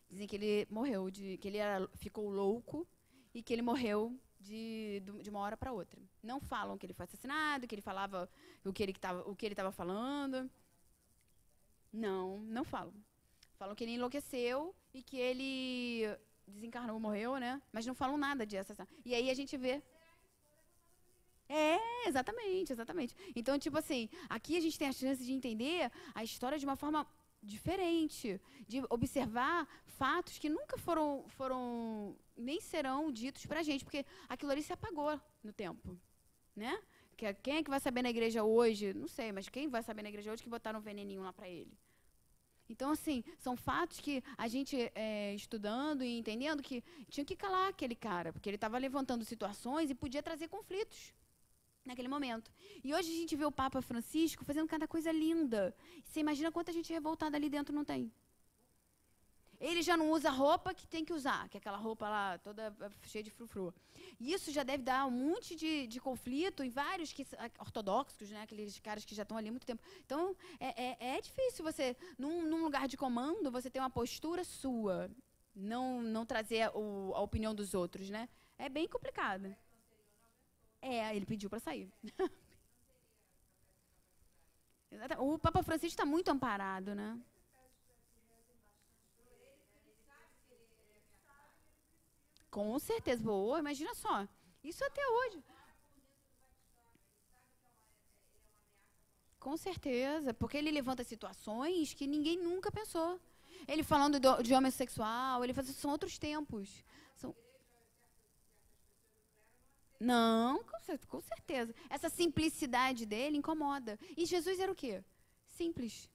Dizem que ele morreu, que ele ficou louco e que ele morreu de uma hora para outra. Não falam que ele foi assassinado, que ele falava o que ele estava falando. Não falam. Falam que ele enlouqueceu e que ele desencarnou, morreu, né? Mas não falam nada de assassinato. E aí a gente vê... exatamente. Então, tipo assim, aqui a gente tem a chance de entender a história de uma forma diferente, de observar fatos que nunca foram nem serão ditos pra gente, porque aquilo ali se apagou no tempo, né? Quem é que vai saber na igreja hoje? Não sei, mas quem vai saber na igreja hoje que botaram um veneninho lá pra ele? Então, assim, são fatos que a gente, estudando e entendendo que tinha que calar aquele cara, porque ele estava levantando situações e podia trazer conflitos naquele momento. E hoje a gente vê o Papa Francisco fazendo cada coisa linda. Você imagina quanta gente revoltada ali dentro não tem? Ele já não usa a roupa que tem que usar, que é aquela roupa lá toda cheia de frufru. E isso já deve dar um monte de conflito em vários ortodoxos, né? Aqueles caras que já estão ali há muito tempo. Então, é difícil você, num lugar de comando, você ter uma postura sua, não trazer a opinião dos outros, né? É bem complicado. Ele pediu para sair. O Papa Francisco está muito amparado, né? Com certeza. Boa, imagina só. Isso até hoje. Com certeza. Porque ele levanta situações que ninguém nunca pensou. Ele falando de homossexual, ele faz, são outros tempos. São... Não, com certeza. Essa simplicidade dele incomoda. E Jesus era o quê? Simples.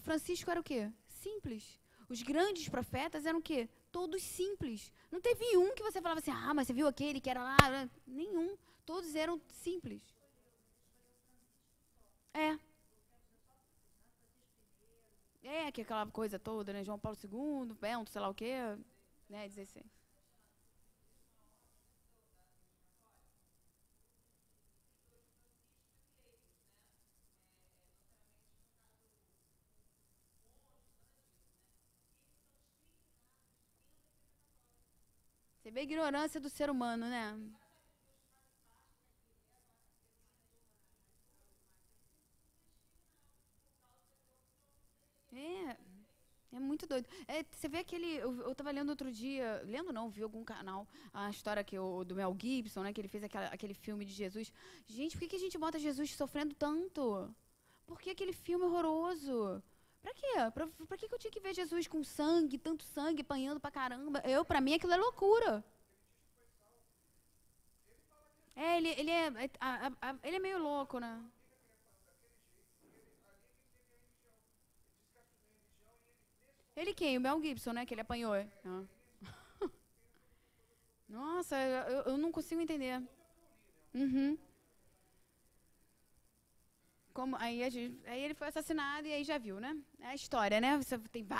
Francisco era o quê? Simples. Os grandes profetas eram o quê? Todos simples. Não teve um que você falava assim, mas você viu aquele que era lá? Nenhum. Todos eram simples. Que aquela coisa toda, né? João Paulo II, Bento, sei lá o quê, né? 16. Você vê a ignorância do ser humano, né? É muito doido. Você vê aquele... Eu tava lendo outro dia... Lendo não, vi algum canal. A história do Mel Gibson, né? Que ele fez aquele filme de Jesus. Gente, por que a gente bota Jesus sofrendo tanto? Por que aquele filme horroroso? Pra quê? Pra que eu tinha que ver Jesus com sangue, tanto sangue, apanhando pra caramba? Pra mim aquilo é loucura. Ele é meio louco, né? Ele quem? O Mel Gibson, né? Que ele apanhou. Nossa, eu não consigo entender. Uhum. Aí ele foi assassinado e aí já viu, né? É a história, né?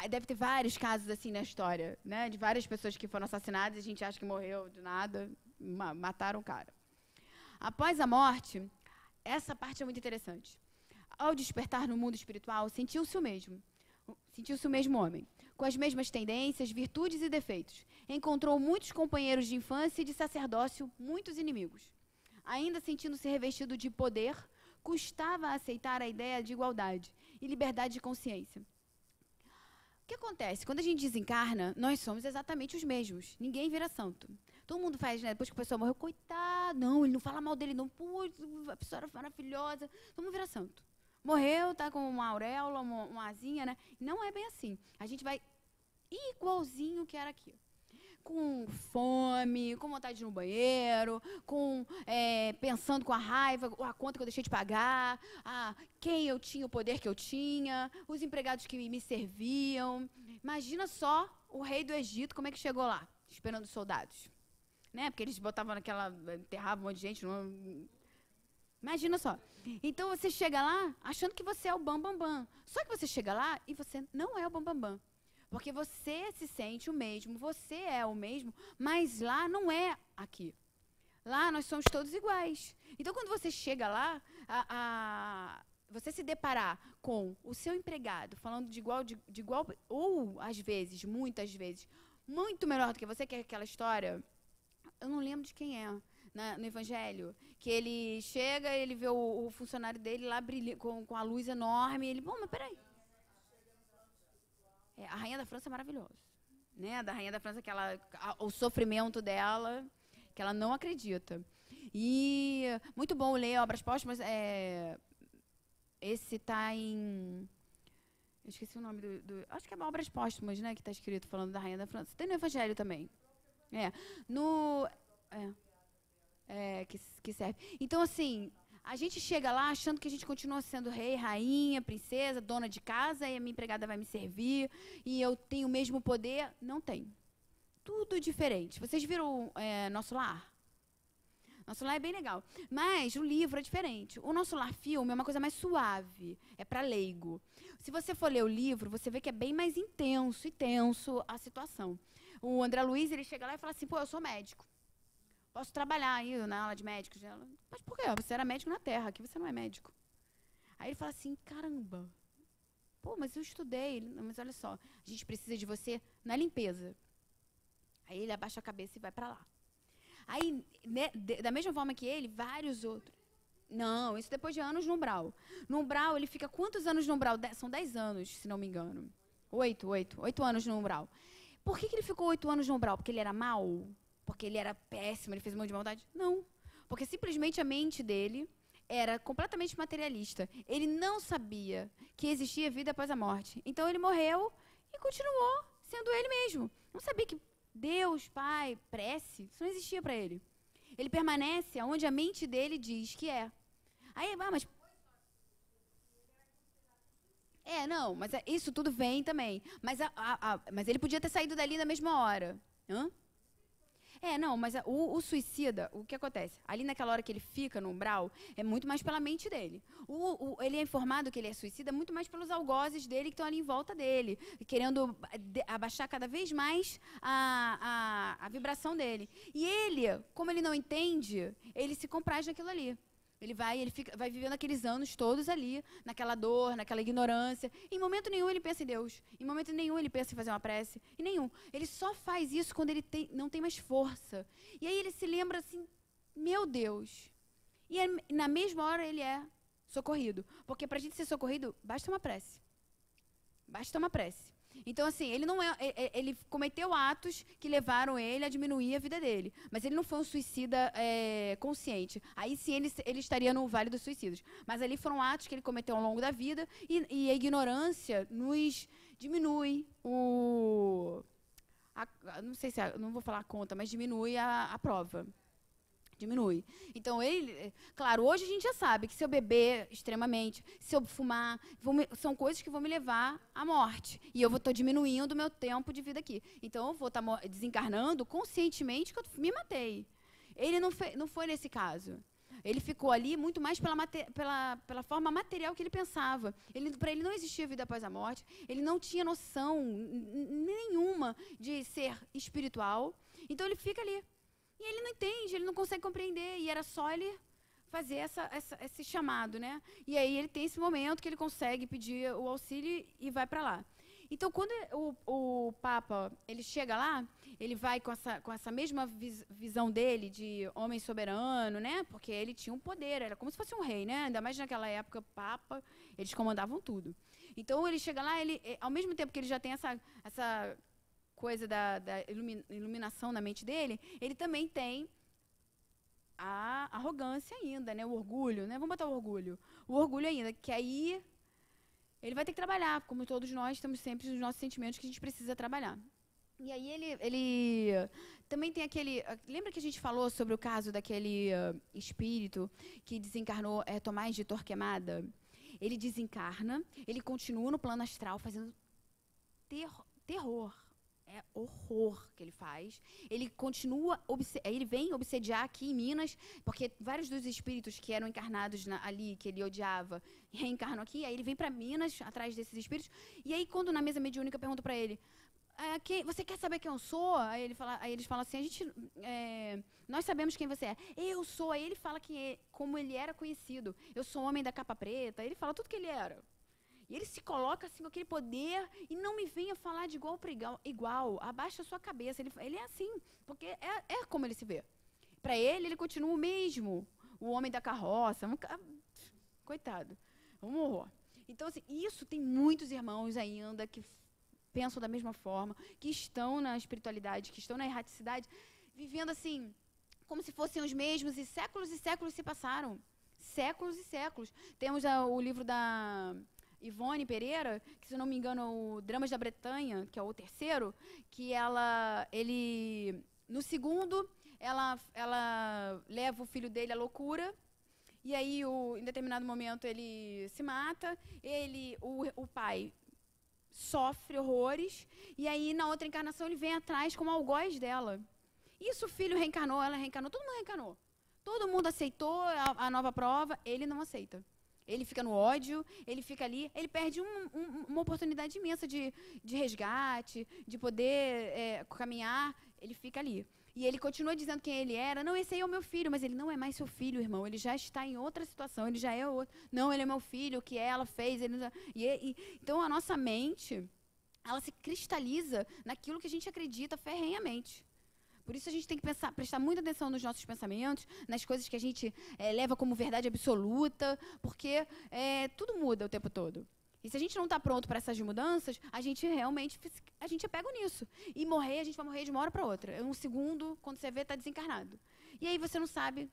Deve ter vários casos assim na história, né? De várias pessoas que foram assassinadas e a gente acha que morreu do nada, mataram o cara. Após a morte, essa parte é muito interessante. Ao despertar no mundo espiritual, sentiu-se o mesmo homem. com as mesmas tendências, virtudes e defeitos. Encontrou muitos companheiros de infância e de sacerdócio, muitos inimigos. Ainda sentindo-se revestido de poder, custava a aceitar a ideia de igualdade e liberdade de consciência. O que acontece? Quando a gente desencarna, nós somos exatamente os mesmos. Ninguém vira santo. Todo mundo faz, né? Depois que a pessoa morreu, coitado, não, ele não fala mal dele, não. Putz, a pessoa era maravilhosa. Todo mundo vira santo. Morreu, tá com uma auréola, uma asinha, né? Não é bem assim. A gente vai igualzinho que era aqui. Com fome, com vontade de ir no banheiro, pensando com a raiva, a conta que eu deixei de pagar, quem eu tinha, o poder que eu tinha, os empregados que me serviam. Imagina só o rei do Egito, como é que chegou lá, esperando os soldados. Né? Porque eles botavam enterravam um monte de gente. Imagina só. Então você chega lá achando que você é o bambambam. Bam, bam. Só que você chega lá e você não é o bambambam. Bam, bam. Porque você se sente o mesmo, você é o mesmo, mas lá não é aqui. Lá nós somos todos iguais. Então, quando você chega lá, você se deparar com o seu empregado falando de igual, ou às vezes, muitas vezes, muito melhor do que você, que é aquela história, eu não lembro de quem é, no Evangelho, que ele chega, ele vê o funcionário dele lá com a luz enorme, e ele, bom, mas peraí. A Rainha da França é maravilhosa, né? Da Rainha da França, o sofrimento dela, que ela não acredita. E muito bom ler Obras Póstumas. Esse está em... Eu esqueci o nome acho que é Obras Póstumas, né? Que está escrito falando da Rainha da França. Tem no Evangelho também. Que serve. Então, assim... A gente chega lá achando que a gente continua sendo rei, rainha, princesa, dona de casa, e a minha empregada vai me servir, e eu tenho o mesmo poder. Não tem. Tudo diferente. Vocês viram Nosso Lar? Nosso Lar é bem legal. Mas o livro é diferente. O Nosso Lar filme é uma coisa mais suave, é para leigo. Se você for ler o livro, você vê que é bem mais intenso e tenso a situação. O André Luiz, ele chega lá e fala assim, pô, eu sou médico. Posso trabalhar aí na aula de médicos. Mas por quê? Você era médico na Terra, aqui você não é médico. Aí ele fala assim, caramba, pô, mas eu estudei. Mas olha só, a gente precisa de você na limpeza. Aí ele abaixa a cabeça e vai para lá. Aí, da mesma forma que ele, vários outros. Não, isso depois de anos no umbral. No umbral, ele fica quantos anos no umbral? São 10 anos, se não me engano. 8 anos no umbral. Por que ele ficou 8 anos no umbral? Porque ele era mau? Porque ele era péssimo, ele fez um monte de maldade? Não. Porque simplesmente a mente dele era completamente materialista. Ele não sabia que existia vida após a morte. Então ele morreu e continuou sendo ele mesmo. Não sabia que Deus, Pai, prece, isso não existia para ele. Ele permanece onde a mente dele diz que é. Aí, mas... não, mas isso tudo vem também. Mas ele podia ter saído dali na mesma hora. Hã? Não, mas o suicida, o que acontece? Ali naquela hora que ele fica no umbral, é muito mais pela mente dele. Ele é informado que ele é suicida muito mais pelos algozes dele que estão ali em volta dele, querendo abaixar cada vez mais a vibração dele. E ele, como ele não entende, ele se compraz naquilo ali. Ele vai vivendo aqueles anos todos ali, naquela dor, naquela ignorância. Em momento nenhum ele pensa em Deus. Em momento nenhum ele pensa em fazer uma prece. Em nenhum. Ele só faz isso quando ele não tem mais força. E aí ele se lembra assim, meu Deus. E na mesma hora ele é socorrido. Porque para a gente ser socorrido, basta uma prece. Basta uma prece. Então, assim, ele cometeu atos que levaram ele a diminuir a vida dele. Mas ele não foi um suicida consciente. Aí sim ele estaria no Vale dos Suicidas. Mas ali foram atos que ele cometeu ao longo da vida e a ignorância nos diminui não sei se não vou falar a conta, mas diminui a prova. Diminui. Então, claro, hoje a gente já sabe que se eu beber extremamente, se eu fumar, são coisas que vão me levar à morte. E eu estou diminuindo o meu tempo de vida aqui. Então, eu vou estar desencarnando conscientemente que eu me matei. Ele não foi nesse caso. Ele ficou ali muito mais pela forma material que ele pensava. Para ele não existia vida após a morte. Ele não tinha noção nenhuma de ser espiritual. Então, ele fica ali. E ele não entende, ele não consegue compreender. E era só ele fazer esse chamado, né? E aí ele tem esse momento que ele consegue pedir o auxílio e vai para lá. Então, quando o Papa ele chega lá, ele vai com essa mesma visão dele de homem soberano, né? Porque ele tinha um poder, era como se fosse um rei, né? Ainda mais naquela época, Papa, eles comandavam tudo. Então, ele chega lá, ao mesmo tempo que ele já tem essa coisa da iluminação na mente dele, ele também tem a arrogância ainda, né? O orgulho, né? Vamos botar o orgulho. O orgulho ainda, que aí ele vai ter que trabalhar, como todos nós temos sempre os nossos sentimentos que a gente precisa trabalhar. E aí ele também tem aquele... Lembra que a gente falou sobre o caso daquele espírito que desencarnou, Tomás de Torquemada? Ele desencarna, ele continua no plano astral fazendo terror. É horror que ele faz. Ele continua, ele vem obsediar aqui em Minas, porque vários dos espíritos que eram encarnados ali, que ele odiava, reencarnam aqui, aí ele vem para Minas, atrás desses espíritos, e aí quando na mesa mediúnica pergunta para ele, você quer saber quem eu sou? Aí eles falam assim, nós sabemos quem você é. Eu sou. Aí ele fala como ele era conhecido. Eu sou o homem da capa preta. Aí ele fala tudo que ele era. E ele se coloca assim com aquele poder e não me venha falar de igual para igual. Abaixa a sua cabeça. Ele é assim, porque é como ele se vê. Para ele continua o mesmo. O homem da carroça. Coitado. Um horror. Então, assim, isso tem muitos irmãos ainda que pensam da mesma forma, que estão na espiritualidade, que estão na erraticidade, vivendo assim, como se fossem os mesmos, e séculos se passaram. Séculos e séculos. Temos o livro da Ivone Pereira, que, se não me engano, o Dramas da Bretanha, que é o terceiro, que no segundo, ela leva o filho dele à loucura, e aí, em determinado momento, ele se mata, o pai sofre horrores, e aí, na outra encarnação, ele vem atrás como algoz dela. Isso o filho reencarnou, ela reencarnou, todo mundo reencarnou. Todo mundo aceitou a nova prova, ele não aceita. Ele fica no ódio, ele fica ali, ele perde uma oportunidade imensa de resgate, de poder caminhar, ele fica ali. E ele continua dizendo quem ele era. Não, esse aí é o meu filho, mas ele não é mais seu filho, irmão. Ele já está em outra situação, ele já é outro. Não, ele é meu filho, o que ela fez. Então, a nossa mente, ela se cristaliza naquilo que a gente acredita ferrenhamente. Por isso a gente tem que prestar muita atenção nos nossos pensamentos, nas coisas que a gente leva como verdade absoluta, porque tudo muda o tempo todo. E se a gente não está pronto para essas mudanças, a gente é pego nisso. E a gente vai morrer de uma hora para outra. Um segundo, quando você vê, está desencarnado. E aí você não sabe,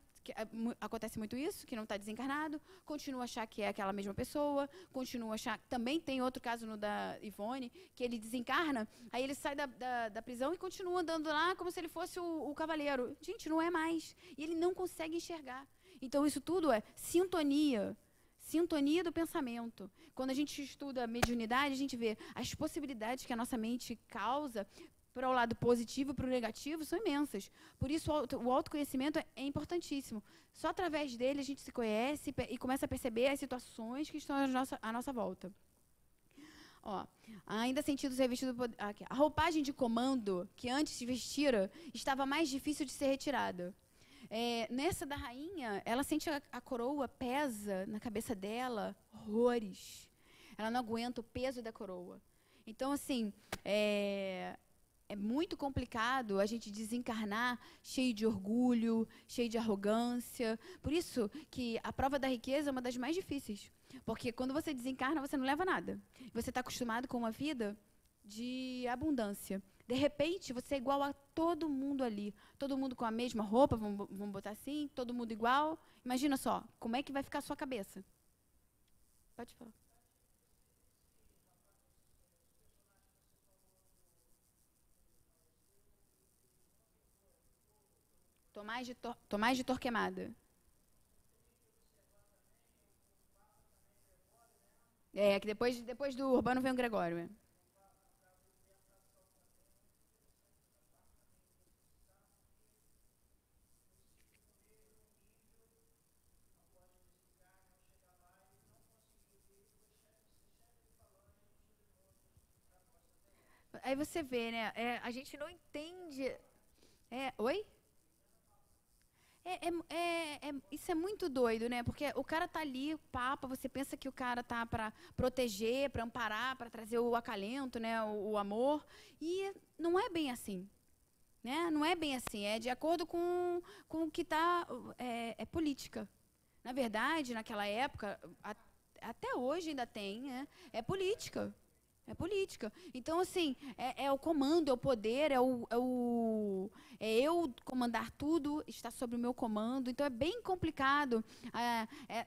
acontece muito isso, que não está desencarnado, continua a achar que é aquela mesma pessoa, continua a achar... Também tem outro caso no da Ivone, que ele desencarna, aí ele sai da prisão e continua andando lá como se ele fosse o cavaleiro. Gente, não é mais. E ele não consegue enxergar. Então, isso tudo é sintonia do pensamento. Quando a gente estuda a mediunidade, a gente vê as possibilidades que a nossa mente causa para o lado positivo e para o negativo são imensas. Por isso, o autoconhecimento é importantíssimo. Só através dele a gente se conhece e começa a perceber as situações que estão à nossa volta. Ó, ainda sentidos revestidos... Aqui, a roupagem de comando que antes se vestira estava mais difícil de ser retirada. Nessa da rainha, ela sente a coroa pesa na cabeça dela horrores. Ela não aguenta o peso da coroa. Então, assim, é muito complicado a gente desencarnar cheio de orgulho, cheio de arrogância. Por isso que a prova da riqueza é uma das mais difíceis. Porque quando você desencarna, você não leva nada. Você está acostumado com uma vida de abundância. De repente, você é igual a todo mundo ali. Todo mundo com a mesma roupa, vamos botar assim, todo mundo igual. Imagina só, como é que vai ficar a sua cabeça? Pode falar. Tomás de Torquemada. Que depois do Urbano vem o Gregório. Aí você vê, né? A gente não entende. Oi? Isso é muito doido, né? Porque o cara tá ali, o Papa, você pensa que o cara tá para proteger, para amparar, para trazer o acalento, né? O amor. E não é bem assim. Né? Não é bem assim. É de acordo com o que está. É política. Na verdade, naquela época, até hoje ainda tem, né? É política. É política. Então, assim, é o comando, é o poder, é eu comandar tudo, está sob o meu comando. Então, é bem complicado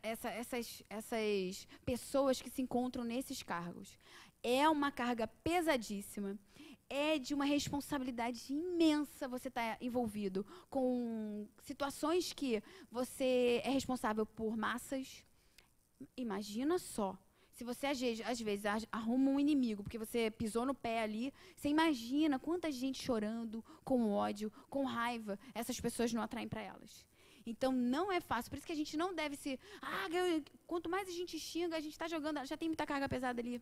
essas pessoas que se encontram nesses cargos. É uma carga pesadíssima. É de uma responsabilidade imensa você estar envolvido com situações que você é responsável por massas. Imagina só. Se você, às vezes, arruma um inimigo, porque você pisou no pé ali, você imagina quanta gente chorando, com ódio, com raiva, essas pessoas não atraem para elas. Então, não é fácil. Por isso que a gente não deve se... quanto mais a gente xinga, a gente está jogando... Já tem muita carga pesada ali.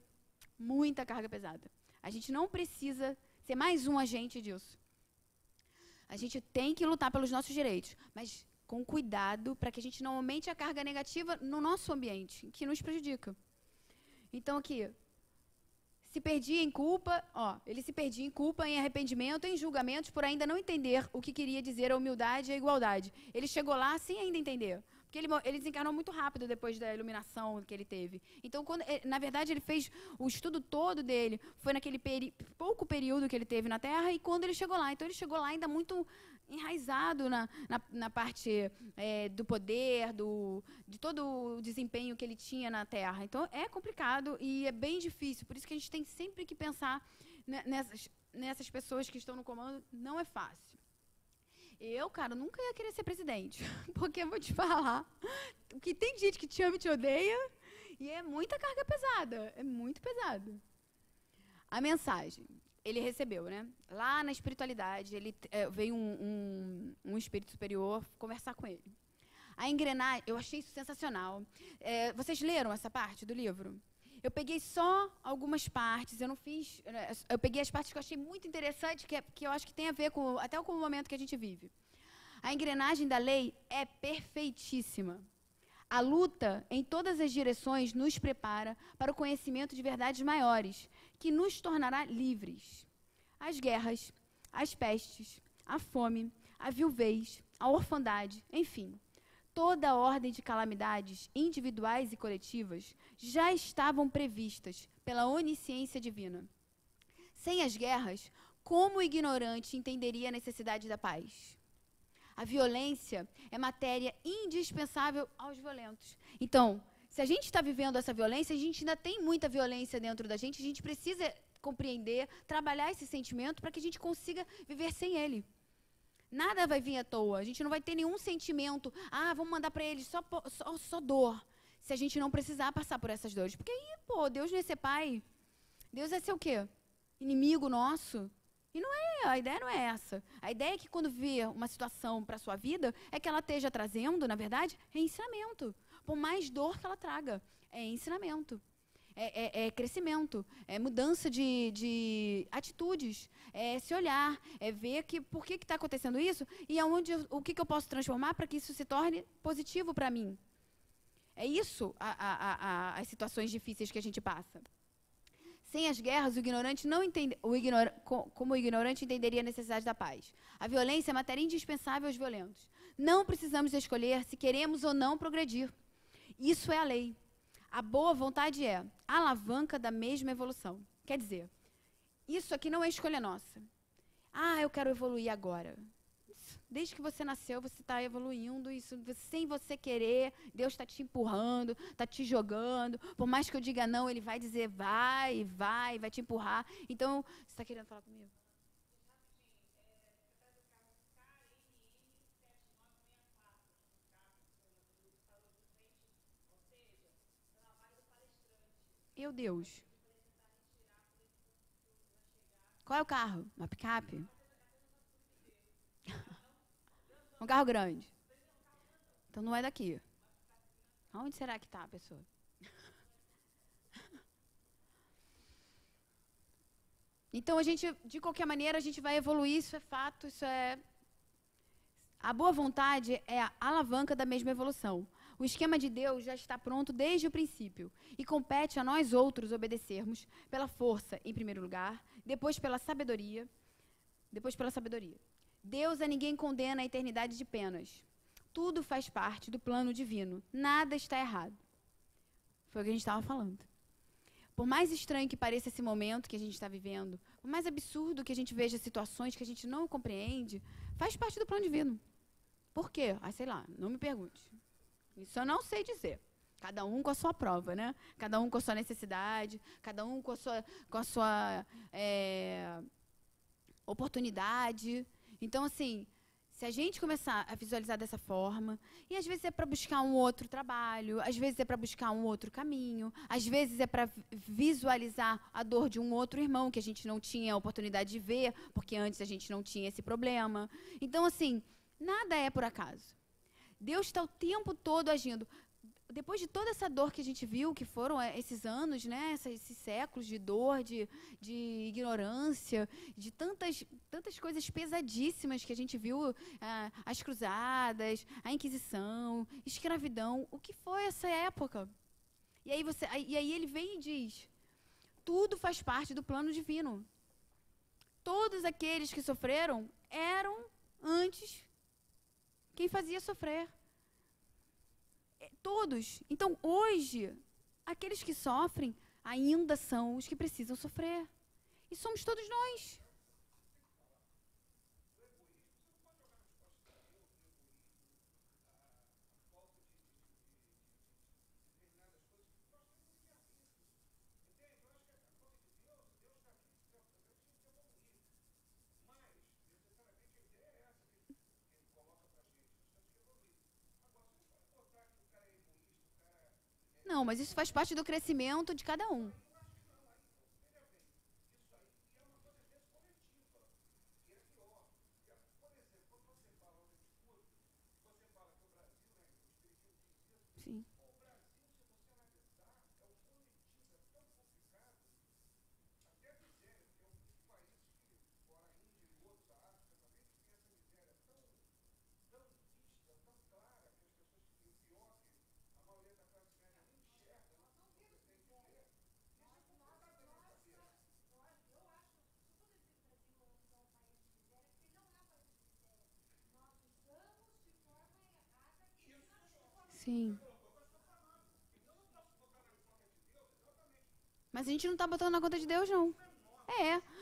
Muita carga pesada. A gente não precisa ser mais um agente disso. A gente tem que lutar pelos nossos direitos, mas com cuidado para que a gente não aumente a carga negativa no nosso ambiente, que nos prejudica. Então, aqui, se perdia em culpa, ele se perdia em culpa, em arrependimento, em julgamentos, por ainda não entender o que queria dizer a humildade e a igualdade. Ele chegou lá sem ainda entender. Porque ele desencarnou muito rápido depois da iluminação que ele teve. Então, na verdade, ele fez o estudo todo dele, foi naquele pouco período que ele teve na Terra, e quando ele chegou lá. Então, ele chegou lá ainda muito enraizado na parte do poder, de todo o desempenho que ele tinha na Terra. Então, é complicado e é bem difícil. Por isso que a gente tem sempre que pensar nessas pessoas que estão no comando. Não é fácil. Eu, cara, nunca ia querer ser presidente, porque eu vou te falar que tem gente que te ama e te odeia, e é muita carga pesada, é muito pesado. A mensagem, ele recebeu, né? Lá na espiritualidade, veio um espírito superior conversar com ele. A engrenagem, eu achei isso sensacional. Vocês leram essa parte do livro? Eu peguei só algumas partes, eu não fiz... Eu peguei as partes que eu achei muito interessantes, que eu acho que tem a ver até com o momento que a gente vive. A engrenagem da lei é perfeitíssima. A luta em todas as direções nos prepara para o conhecimento de verdades maiores, que nos tornará livres. As guerras, as pestes, a fome, a viuvez, a orfandade, enfim... Toda a ordem de calamidades individuais e coletivas já estavam previstas pela onisciência divina. Sem as guerras, como o ignorante entenderia a necessidade da paz? A violência é matéria indispensável aos violentos. Então, se a gente está vivendo essa violência, a gente ainda tem muita violência dentro da gente, a gente precisa compreender, trabalhar esse sentimento para que a gente consiga viver sem ele. Nada vai vir à toa. A gente não vai ter nenhum sentimento. Vamos mandar para ele só dor. Se a gente não precisar passar por essas dores. Porque aí, Deus não ia ser pai. Deus ia ser o quê? Inimigo nosso. E a ideia não é essa. A ideia é que quando vir uma situação para a sua vida, é que ela esteja trazendo, na verdade, ensinamento. Por mais dor que ela traga, é ensinamento. É crescimento, é mudança de atitudes, é se olhar, é ver por que está acontecendo isso e o que eu posso transformar para que isso se torne positivo para mim. É isso as situações difíceis que a gente passa. Sem as guerras, como o ignorante entenderia a necessidade da paz. A violência é matéria indispensável aos violentos. Não precisamos escolher se queremos ou não progredir. Isso é a lei. A boa vontade é a alavanca da mesma evolução. Quer dizer, isso aqui não é escolha nossa. Eu quero evoluir agora. Desde que você nasceu, você está evoluindo. Isso sem você querer, Deus está te empurrando, está te jogando. Por mais que eu diga não, Ele vai dizer vai te empurrar. Então, você está querendo falar comigo? Meu Deus. Qual é o carro? Uma picape? Um carro grande. Então não é daqui. Onde será que está a pessoa? Então, de qualquer maneira, a gente vai evoluir, isso é fato, isso é... A boa vontade é a alavanca da mesma evolução. O esquema de Deus já está pronto desde o princípio e compete a nós outros obedecermos pela força, em primeiro lugar, depois pela sabedoria. Deus a ninguém condena a eternidade de penas. Tudo faz parte do plano divino. Nada está errado. Foi o que a gente estava falando. Por mais estranho que pareça esse momento que a gente está vivendo, por mais absurdo que a gente veja situações que a gente não compreende, faz parte do plano divino. Por quê? Ah, sei lá, não me pergunte. Isso eu não sei dizer. Cada um com a sua prova, né? Cada um com a sua necessidade, cada um com a sua oportunidade. Então, assim, se a gente começar a visualizar dessa forma, e às vezes é para buscar um outro trabalho, às vezes é para buscar um outro caminho, às vezes é para visualizar a dor de um outro irmão que a gente não tinha a oportunidade de ver, porque antes a gente não tinha esse problema. Então, assim, nada é por acaso. Deus está o tempo todo agindo. Depois de toda essa dor que a gente viu, que foram esses anos, né, esses séculos de dor, de ignorância, de tantas coisas pesadíssimas que a gente viu, as cruzadas, a Inquisição, escravidão, o que foi essa época? E aí ele vem e diz, tudo faz parte do plano divino. Todos aqueles que sofreram eram antes quem fazia sofrer. Todos. Então, hoje, aqueles que sofrem ainda são os que precisam sofrer. E somos todos nós. Não, mas isso faz parte do crescimento de cada um. Sim. Sim. Mas a gente não está botando na conta de Deus, não.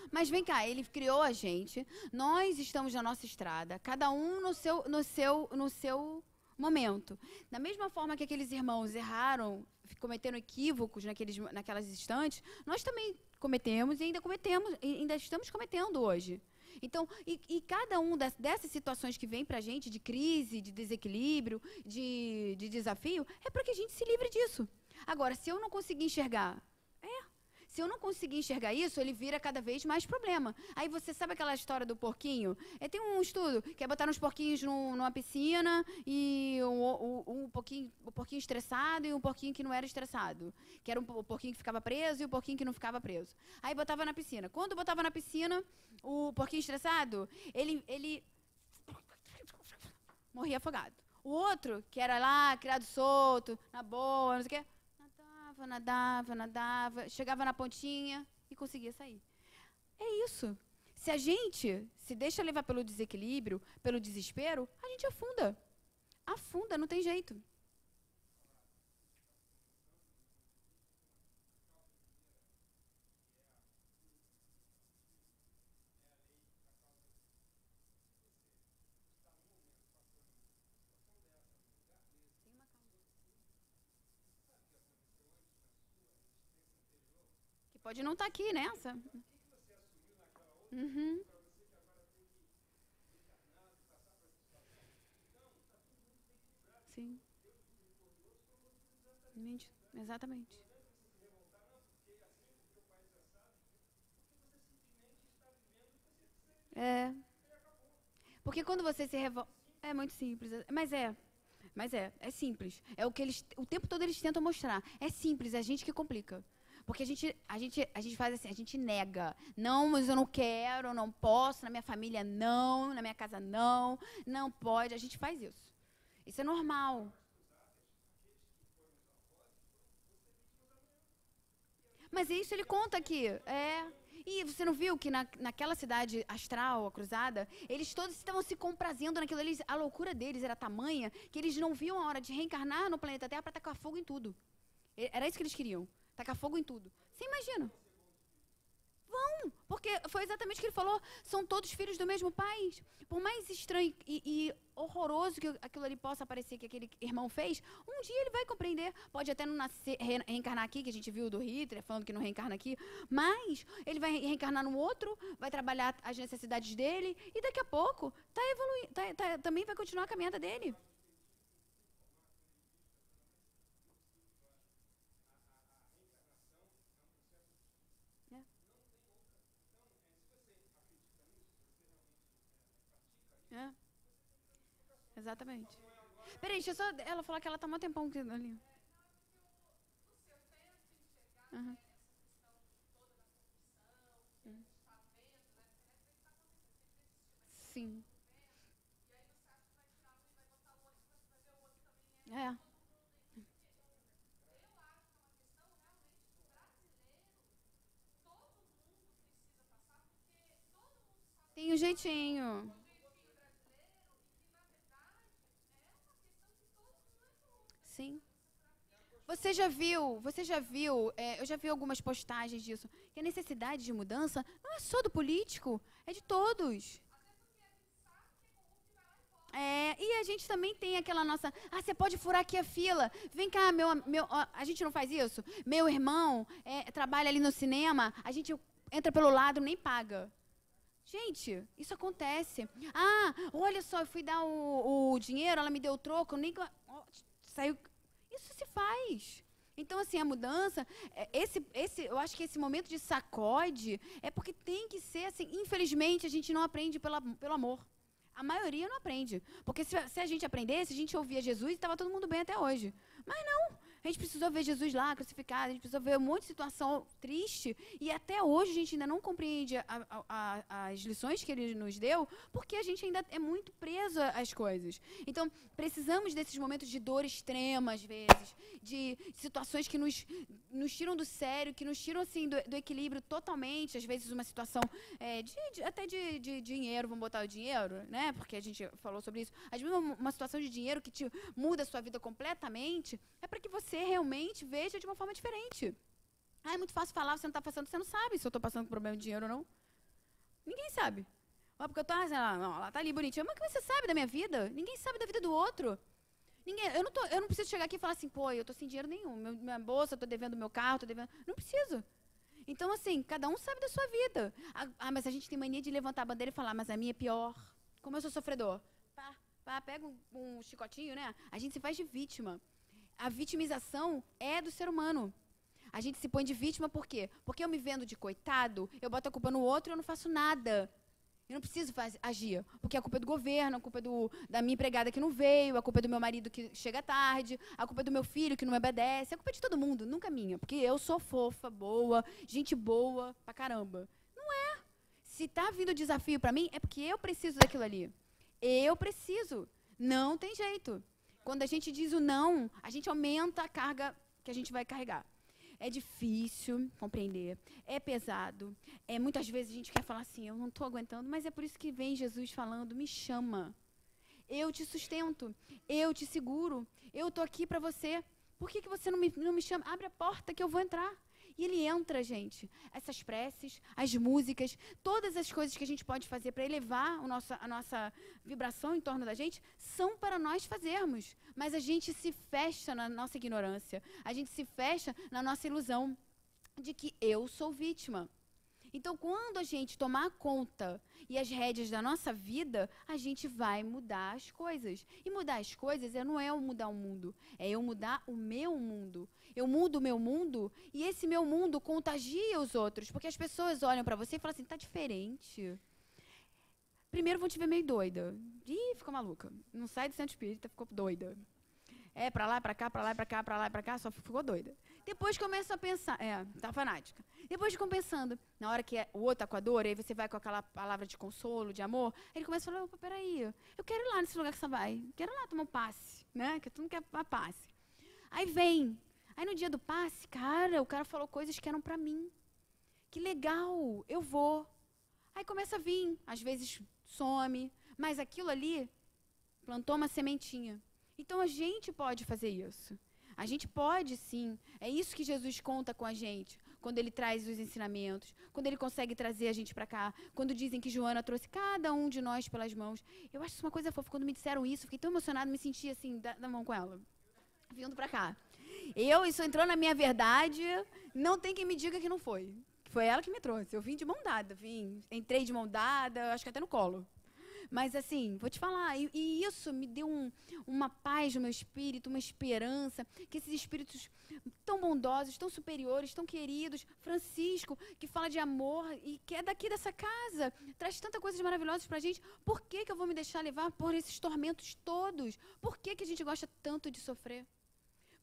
Mas vem cá, ele criou a gente, nós estamos na nossa estrada, cada um no seu momento. Da mesma forma que aqueles irmãos erraram, cometeram equívocos naquelas instantes, nós também cometemos e ainda estamos cometendo hoje. Então, e cada um dessas situações que vem pra gente, de crise, de desequilíbrio, de desafio, é para que a gente se livre disso. Agora, se eu não conseguir enxergar, se eu não conseguir enxergar isso, ele vira cada vez mais problema. Aí você sabe aquela história do porquinho? Tem um estudo que é botar uns porquinhos numa piscina e um porquinho estressado e um porquinho que não era estressado. Que era o porquinho que ficava preso e o porquinho que não ficava preso. Aí botava na piscina. Quando botava na piscina, o porquinho estressado, ele morria afogado. O outro, que era lá, criado solto, na boa, não sei o quê, nadava, chegava na pontinha e conseguia sair. É isso. Se a gente se deixa levar pelo desequilíbrio, pelo desespero, a gente afunda. Afunda, não tem jeito. Que pode não estar aqui nessa. Uhum. Sim. Exatamente. É. Porque quando você se revolta. É muito simples. Mas é simples. É o que o tempo todo eles tentam mostrar. É simples, é a gente que complica. Porque a gente faz assim, a gente nega. Não, mas eu não quero, não posso, na minha família não, na minha casa não pode. A gente faz isso. Isso é normal. Mas isso ele conta aqui. É. E você não viu que naquela cidade astral, a cruzada, eles todos estavam se comprazendo naquilo. A loucura deles era tamanha que eles não viam a hora de reencarnar no planeta Terra para tacar fogo em tudo. Era isso que eles queriam. Tacar fogo em tudo. Você imagina? Porque foi exatamente o que ele falou. São todos filhos do mesmo pai. Por mais estranho e horroroso que aquilo ali possa parecer que aquele irmão fez, um dia ele vai compreender. Pode até não nascer, reencarnar aqui, que a gente viu do Hitler, falando que não reencarna aqui, mas ele vai reencarnar no outro, vai trabalhar as necessidades dele, e daqui a pouco também vai continuar a caminhada dele. É, exatamente. Peraí, deixa eu só ela falar que ela tá há mó tempão ali. Uhum. Sim. É. Tem um jeitinho. Sim. Eu já vi algumas postagens disso, que a necessidade de mudança não é só do político, é de todos. É, e a gente também tem aquela nossa, você pode furar aqui a fila, vem cá, a gente não faz isso? Meu irmão trabalha ali no cinema, a gente entra pelo lado, nem paga. Gente, isso acontece. Olha só, eu fui dar o dinheiro, ela me deu o troco, nem saiu. Isso se faz. Então, assim, a mudança, eu acho que esse momento de sacode é porque tem que ser assim. Infelizmente, a gente não aprende pelo amor. A maioria não aprende. Porque se a gente aprendesse, a gente ouvia Jesus e estava todo mundo bem até hoje. Mas não. A gente precisou ver Jesus lá crucificado, a gente precisou ver um monte de situação triste. E até hoje a gente ainda não compreende as lições que ele nos deu, porque a gente ainda é muito preso às coisas. Então, precisamos desses momentos de dor extrema, às vezes, de situações que nos tiram do sério, que nos tiram assim, do equilíbrio totalmente. Às vezes, uma situação até de dinheiro, vamos botar o dinheiro, né? Porque a gente falou sobre isso. Às vezes, uma situação de dinheiro que te muda a sua vida completamente, é para que você realmente veja de uma forma diferente. É muito fácil falar, você não está passando, você não sabe se eu estou passando por problema de dinheiro ou não. Ninguém sabe. Porque eu estou, ela está ali bonitinha. Mas o que você sabe da minha vida? Ninguém sabe da vida do outro. Eu não preciso chegar aqui e falar assim, pô, eu estou sem dinheiro nenhum. Minha bolsa, estou devendo meu carro, estou devendo. Não preciso. Então, assim, cada um sabe da sua vida. Mas a gente tem mania de levantar a bandeira e falar, mas a minha é pior. Como eu sou sofredor. Pega um chicotinho, né? A gente se faz de vítima. A vitimização é do ser humano. A gente se põe de vítima por quê? Porque eu me vendo de coitado, eu boto a culpa no outro e eu não faço nada. Eu não preciso agir, porque a culpa é do governo, a culpa é da minha empregada que não veio, a culpa é do meu marido que chega tarde, a culpa é do meu filho que não me obedece, a culpa é de todo mundo, nunca minha, porque eu sou fofa, boa, gente boa pra caramba. Não é. Se tá vindo desafio pra mim, é porque eu preciso daquilo ali. Eu preciso. Não tem jeito. Quando a gente diz o não, a gente aumenta a carga que a gente vai carregar. É difícil compreender, é pesado. Muitas vezes a gente quer falar assim, eu não estou aguentando, mas é por isso que vem Jesus falando, me chama. Eu te sustento, eu te seguro, eu estou aqui para você. Por que você não me chama? Abre a porta que eu vou entrar. E ele entra, gente. Essas preces, as músicas, todas as coisas que a gente pode fazer para elevar a nossa vibração em torno da gente, são para nós fazermos. Mas a gente se fecha na nossa ignorância. A gente se fecha na nossa ilusão de que eu sou vítima. Então, quando a gente tomar conta e as rédeas da nossa vida, a gente vai mudar as coisas. E mudar as coisas não é eu mudar o mundo, é eu mudar o meu mundo. Eu mudo o meu mundo e esse meu mundo contagia os outros. Porque as pessoas olham para você e falam assim, tá diferente. Primeiro vão te ver meio doida. Ih, ficou maluca. Não sai do centro espírita, ficou doida. Pra lá, pra cá, pra lá, pra cá, pra lá, pra cá, só ficou doida. Depois começam a pensar, tá fanática. Depois ficam pensando, na hora que o outro tá com a dor, aí você vai com aquela palavra de consolo, de amor, aí ele começa a falar, opa, peraí, eu quero ir lá nesse lugar que você vai, quero ir lá tomar um passe, né, que tu não quer passe. Aí vem, aí no dia do passe, cara, o cara falou coisas que eram pra mim. Que legal, eu vou. Aí começa a vir, às vezes some, mas aquilo ali plantou uma sementinha. Então a gente pode fazer isso. A gente pode sim. É isso que Jesus conta com a gente, quando ele traz os ensinamentos, quando ele consegue trazer a gente para cá, quando dizem que Joana trouxe cada um de nós pelas mãos. Eu acho isso uma coisa fofa. Quando me disseram isso, fiquei tão emocionada, me senti assim, da mão com ela, vindo para cá. Isso entrou na minha verdade, não tem quem me diga que não foi. Foi ela que me trouxe. Eu vim de mão dada, entrei de mão dada, acho que até no colo. Mas assim, vou te falar, e isso me deu uma paz no meu espírito, uma esperança, que esses espíritos tão bondosos, tão superiores, tão queridos, Francisco, que fala de amor e que é daqui dessa casa, traz tanta coisas maravilhosas pra gente, por que eu vou me deixar levar por esses tormentos todos? Por que a gente gosta tanto de sofrer?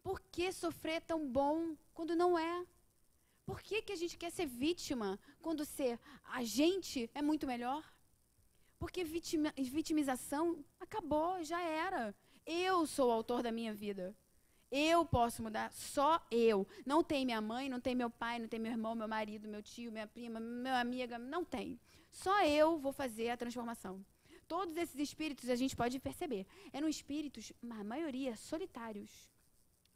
Por que sofrer é tão bom quando não é? Por que a gente quer ser vítima quando ser a gente é muito melhor? Porque vitimização acabou, já era. Eu sou o autor da minha vida. Eu posso mudar, só eu. Não tem minha mãe, não tem meu pai, não tem meu irmão, meu marido, meu tio, minha prima, minha amiga, não tem. Só eu vou fazer a transformação. Todos esses espíritos a gente pode perceber. Eram espíritos, a maioria, solitários,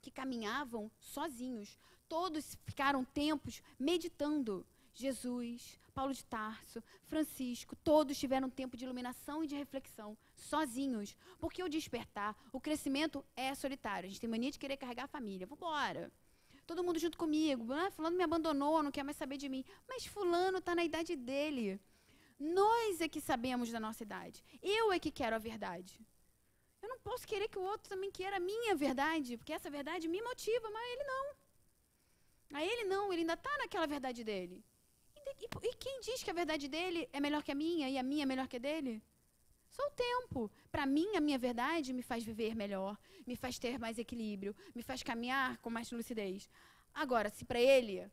que caminhavam sozinhos. Todos ficaram tempos meditando. Jesus, Paulo de Tarso, Francisco, todos tiveram tempo de iluminação e de reflexão, sozinhos. Porque o despertar, o crescimento é solitário. A gente tem mania de querer carregar a família. Vambora. Todo mundo junto comigo. Fulano me abandonou, não quer mais saber de mim. Mas fulano está na idade dele. Nós é que sabemos da nossa idade. Eu é que quero a verdade. Eu não posso querer que o outro também queira a minha verdade, porque essa verdade me motiva, mas ele não. A ele não, ele ainda está naquela verdade dele. E quem diz que a verdade dele é melhor que a minha e a minha é melhor que a dele? Só o tempo. Para mim, a minha verdade me faz viver melhor, me faz ter mais equilíbrio, me faz caminhar com mais lucidez. Agora, se para ele,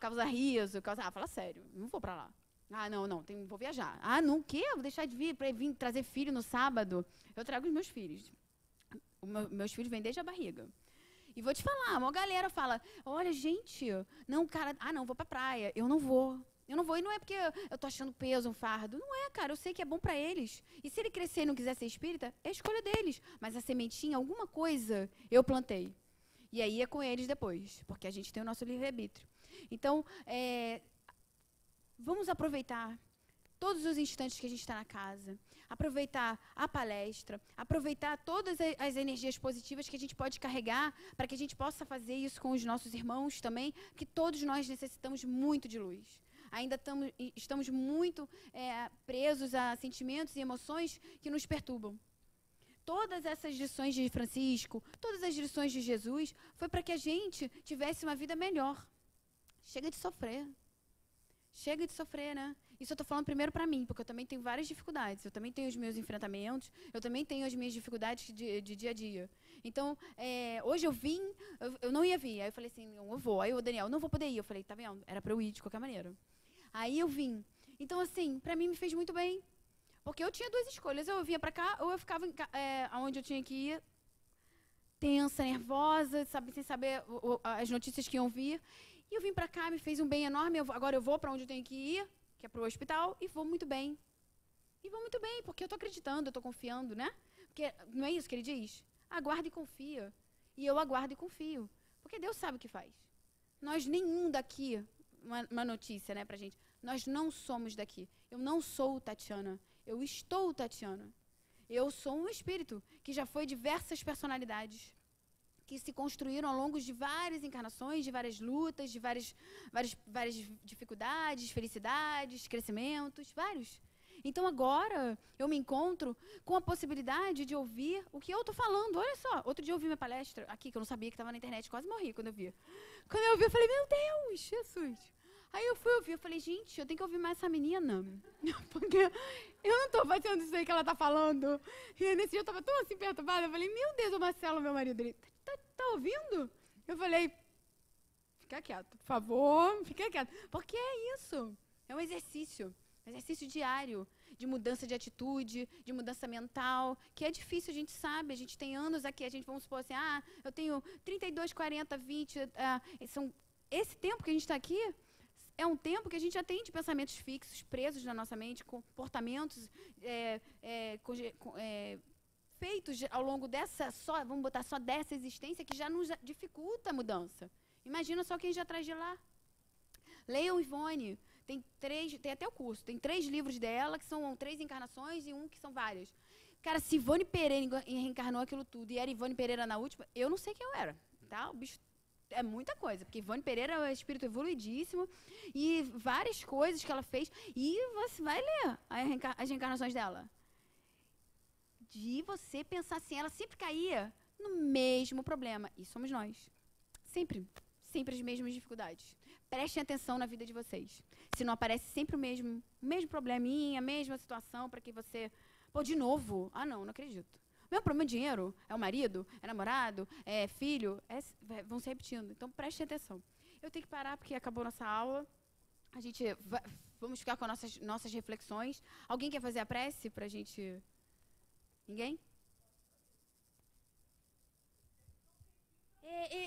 causa riso, fala sério, não vou para lá. Não, vou viajar. Não, o quê? Vou deixar de vir para vir trazer filho no sábado. Eu trago os meus filhos. Meus filhos vêm desde a barriga. E vou te falar, uma galera fala, olha, gente, não, cara, não, vou pra praia. Eu não vou, e não é porque eu tô achando peso, um fardo. Não é, cara, eu sei que é bom pra eles. E se ele crescer e não quiser ser espírita, é a escolha deles. Mas a sementinha, alguma coisa, eu plantei. E aí é com eles depois, porque a gente tem o nosso livre-arbítrio. Então, vamos aproveitar todos os instantes que a gente está na casa, aproveitar a palestra, aproveitar todas as energias positivas que a gente pode carregar para que a gente possa fazer isso com os nossos irmãos também, que todos nós necessitamos muito de luz. Ainda estamos muito presos a sentimentos e emoções que nos perturbam. Todas essas lições de Francisco, todas as lições de Jesus, foi para que a gente tivesse uma vida melhor. Chega de sofrer. Chega de sofrer, né? Isso eu estou falando primeiro para mim, porque eu também tenho várias dificuldades. Eu também tenho os meus enfrentamentos, eu também tenho as minhas dificuldades de dia a dia. Então, hoje eu não ia vir. Aí eu falei assim, eu vou. Aí o Daniel, não vou poder ir. Eu falei, tá vendo? Era para eu ir de qualquer maneira. Aí eu vim. Então, assim, para mim me fez muito bem. Porque eu tinha duas escolhas. Ou eu vinha para cá, ou eu ficava onde eu tinha que ir, tensa, nervosa, sem saber as notícias que iam vir. E eu vim para cá, me fez um bem enorme. Agora eu vou para onde eu tenho que ir, que é para o hospital, e vou muito bem. E vou muito bem, porque eu estou acreditando, eu estou confiando, né? Porque não é isso que ele diz? Aguarda e confia. E eu aguardo e confio. Porque Deus sabe o que faz. Nós, nenhum daqui, uma notícia, né, pra gente, nós não somos daqui. Eu não sou Tatiana, eu estou Tatiana. Eu sou um espírito que já foi diversas personalidades, que se construíram ao longo de várias encarnações, de várias lutas, de várias dificuldades, felicidades, crescimentos, vários. Então agora eu me encontro com a possibilidade de ouvir o que eu estou falando. Olha só, outro dia eu ouvi minha palestra aqui, que eu não sabia que estava na internet, quase morri quando eu vi. Quando eu ouvi, eu falei, meu Deus, Jesus. Aí eu fui ouvir, eu falei, gente, eu tenho que ouvir mais essa menina, porque eu não estou fazendo isso aí que ela está falando. E nesse dia eu estava tão assim perturbada, eu falei, meu Deus, o Marcelo, meu marido, ele tá ouvindo? Eu falei, ficar quieto. Por favor, fica quieto. Porque é isso. É um exercício. Exercício diário de mudança de atitude, de mudança mental, que é difícil, a gente sabe, a gente tem anos aqui, a gente, vamos supor assim, eu tenho 32, 40, 20, esse tempo que a gente está aqui é um tempo que a gente já tem de pensamentos fixos, presos na nossa mente, comportamentos feitos ao longo vamos botar só dessa existência, que já nos dificulta a mudança. Imagina só quem já traz de lá. Leiam Ivone. Tem até o curso, tem 3 livros dela, que são 3 encarnações e um que são várias. Cara, se Ivone Pereira reencarnou aquilo tudo e era Ivone Pereira na última, eu não sei quem eu era, tá? O bicho é muita coisa, porque Ivone Pereira é um espírito evoluidíssimo e várias coisas que ela fez, e você vai ler as reencarnações dela. De você pensar assim, ela sempre caía no mesmo problema, e somos nós. Sempre as mesmas dificuldades. Prestem atenção na vida de vocês. Se não aparece sempre o mesmo probleminha, a mesma situação para que você... Pô, de novo? Não acredito. O meu problema é dinheiro, é o marido, é namorado, é filho, vão se repetindo. Então, prestem atenção. Eu tenho que parar porque acabou nossa aula. A gente vamos ficar com nossas reflexões. Alguém quer fazer a prece para a gente... Ninguém?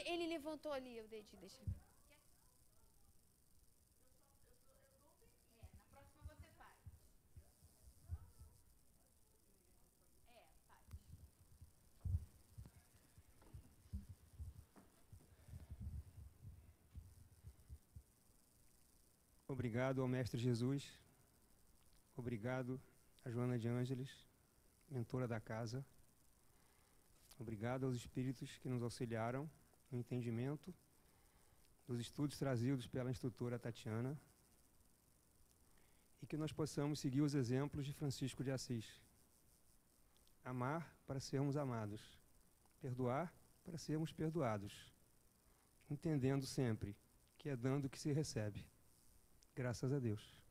Ele levantou ali o dedinho, deixa eu ver. Na próxima você faz. Faz.
Obrigado ao Mestre Jesus. Obrigado a Joana de Ângeles, mentora da casa. Obrigado aos espíritos que nos auxiliaram no entendimento dos estudos trazidos pela instrutora Tatiana, e que nós possamos seguir os exemplos de Francisco de Assis. Amar para sermos amados, perdoar para sermos perdoados, entendendo sempre que é dando que se recebe. Graças a Deus.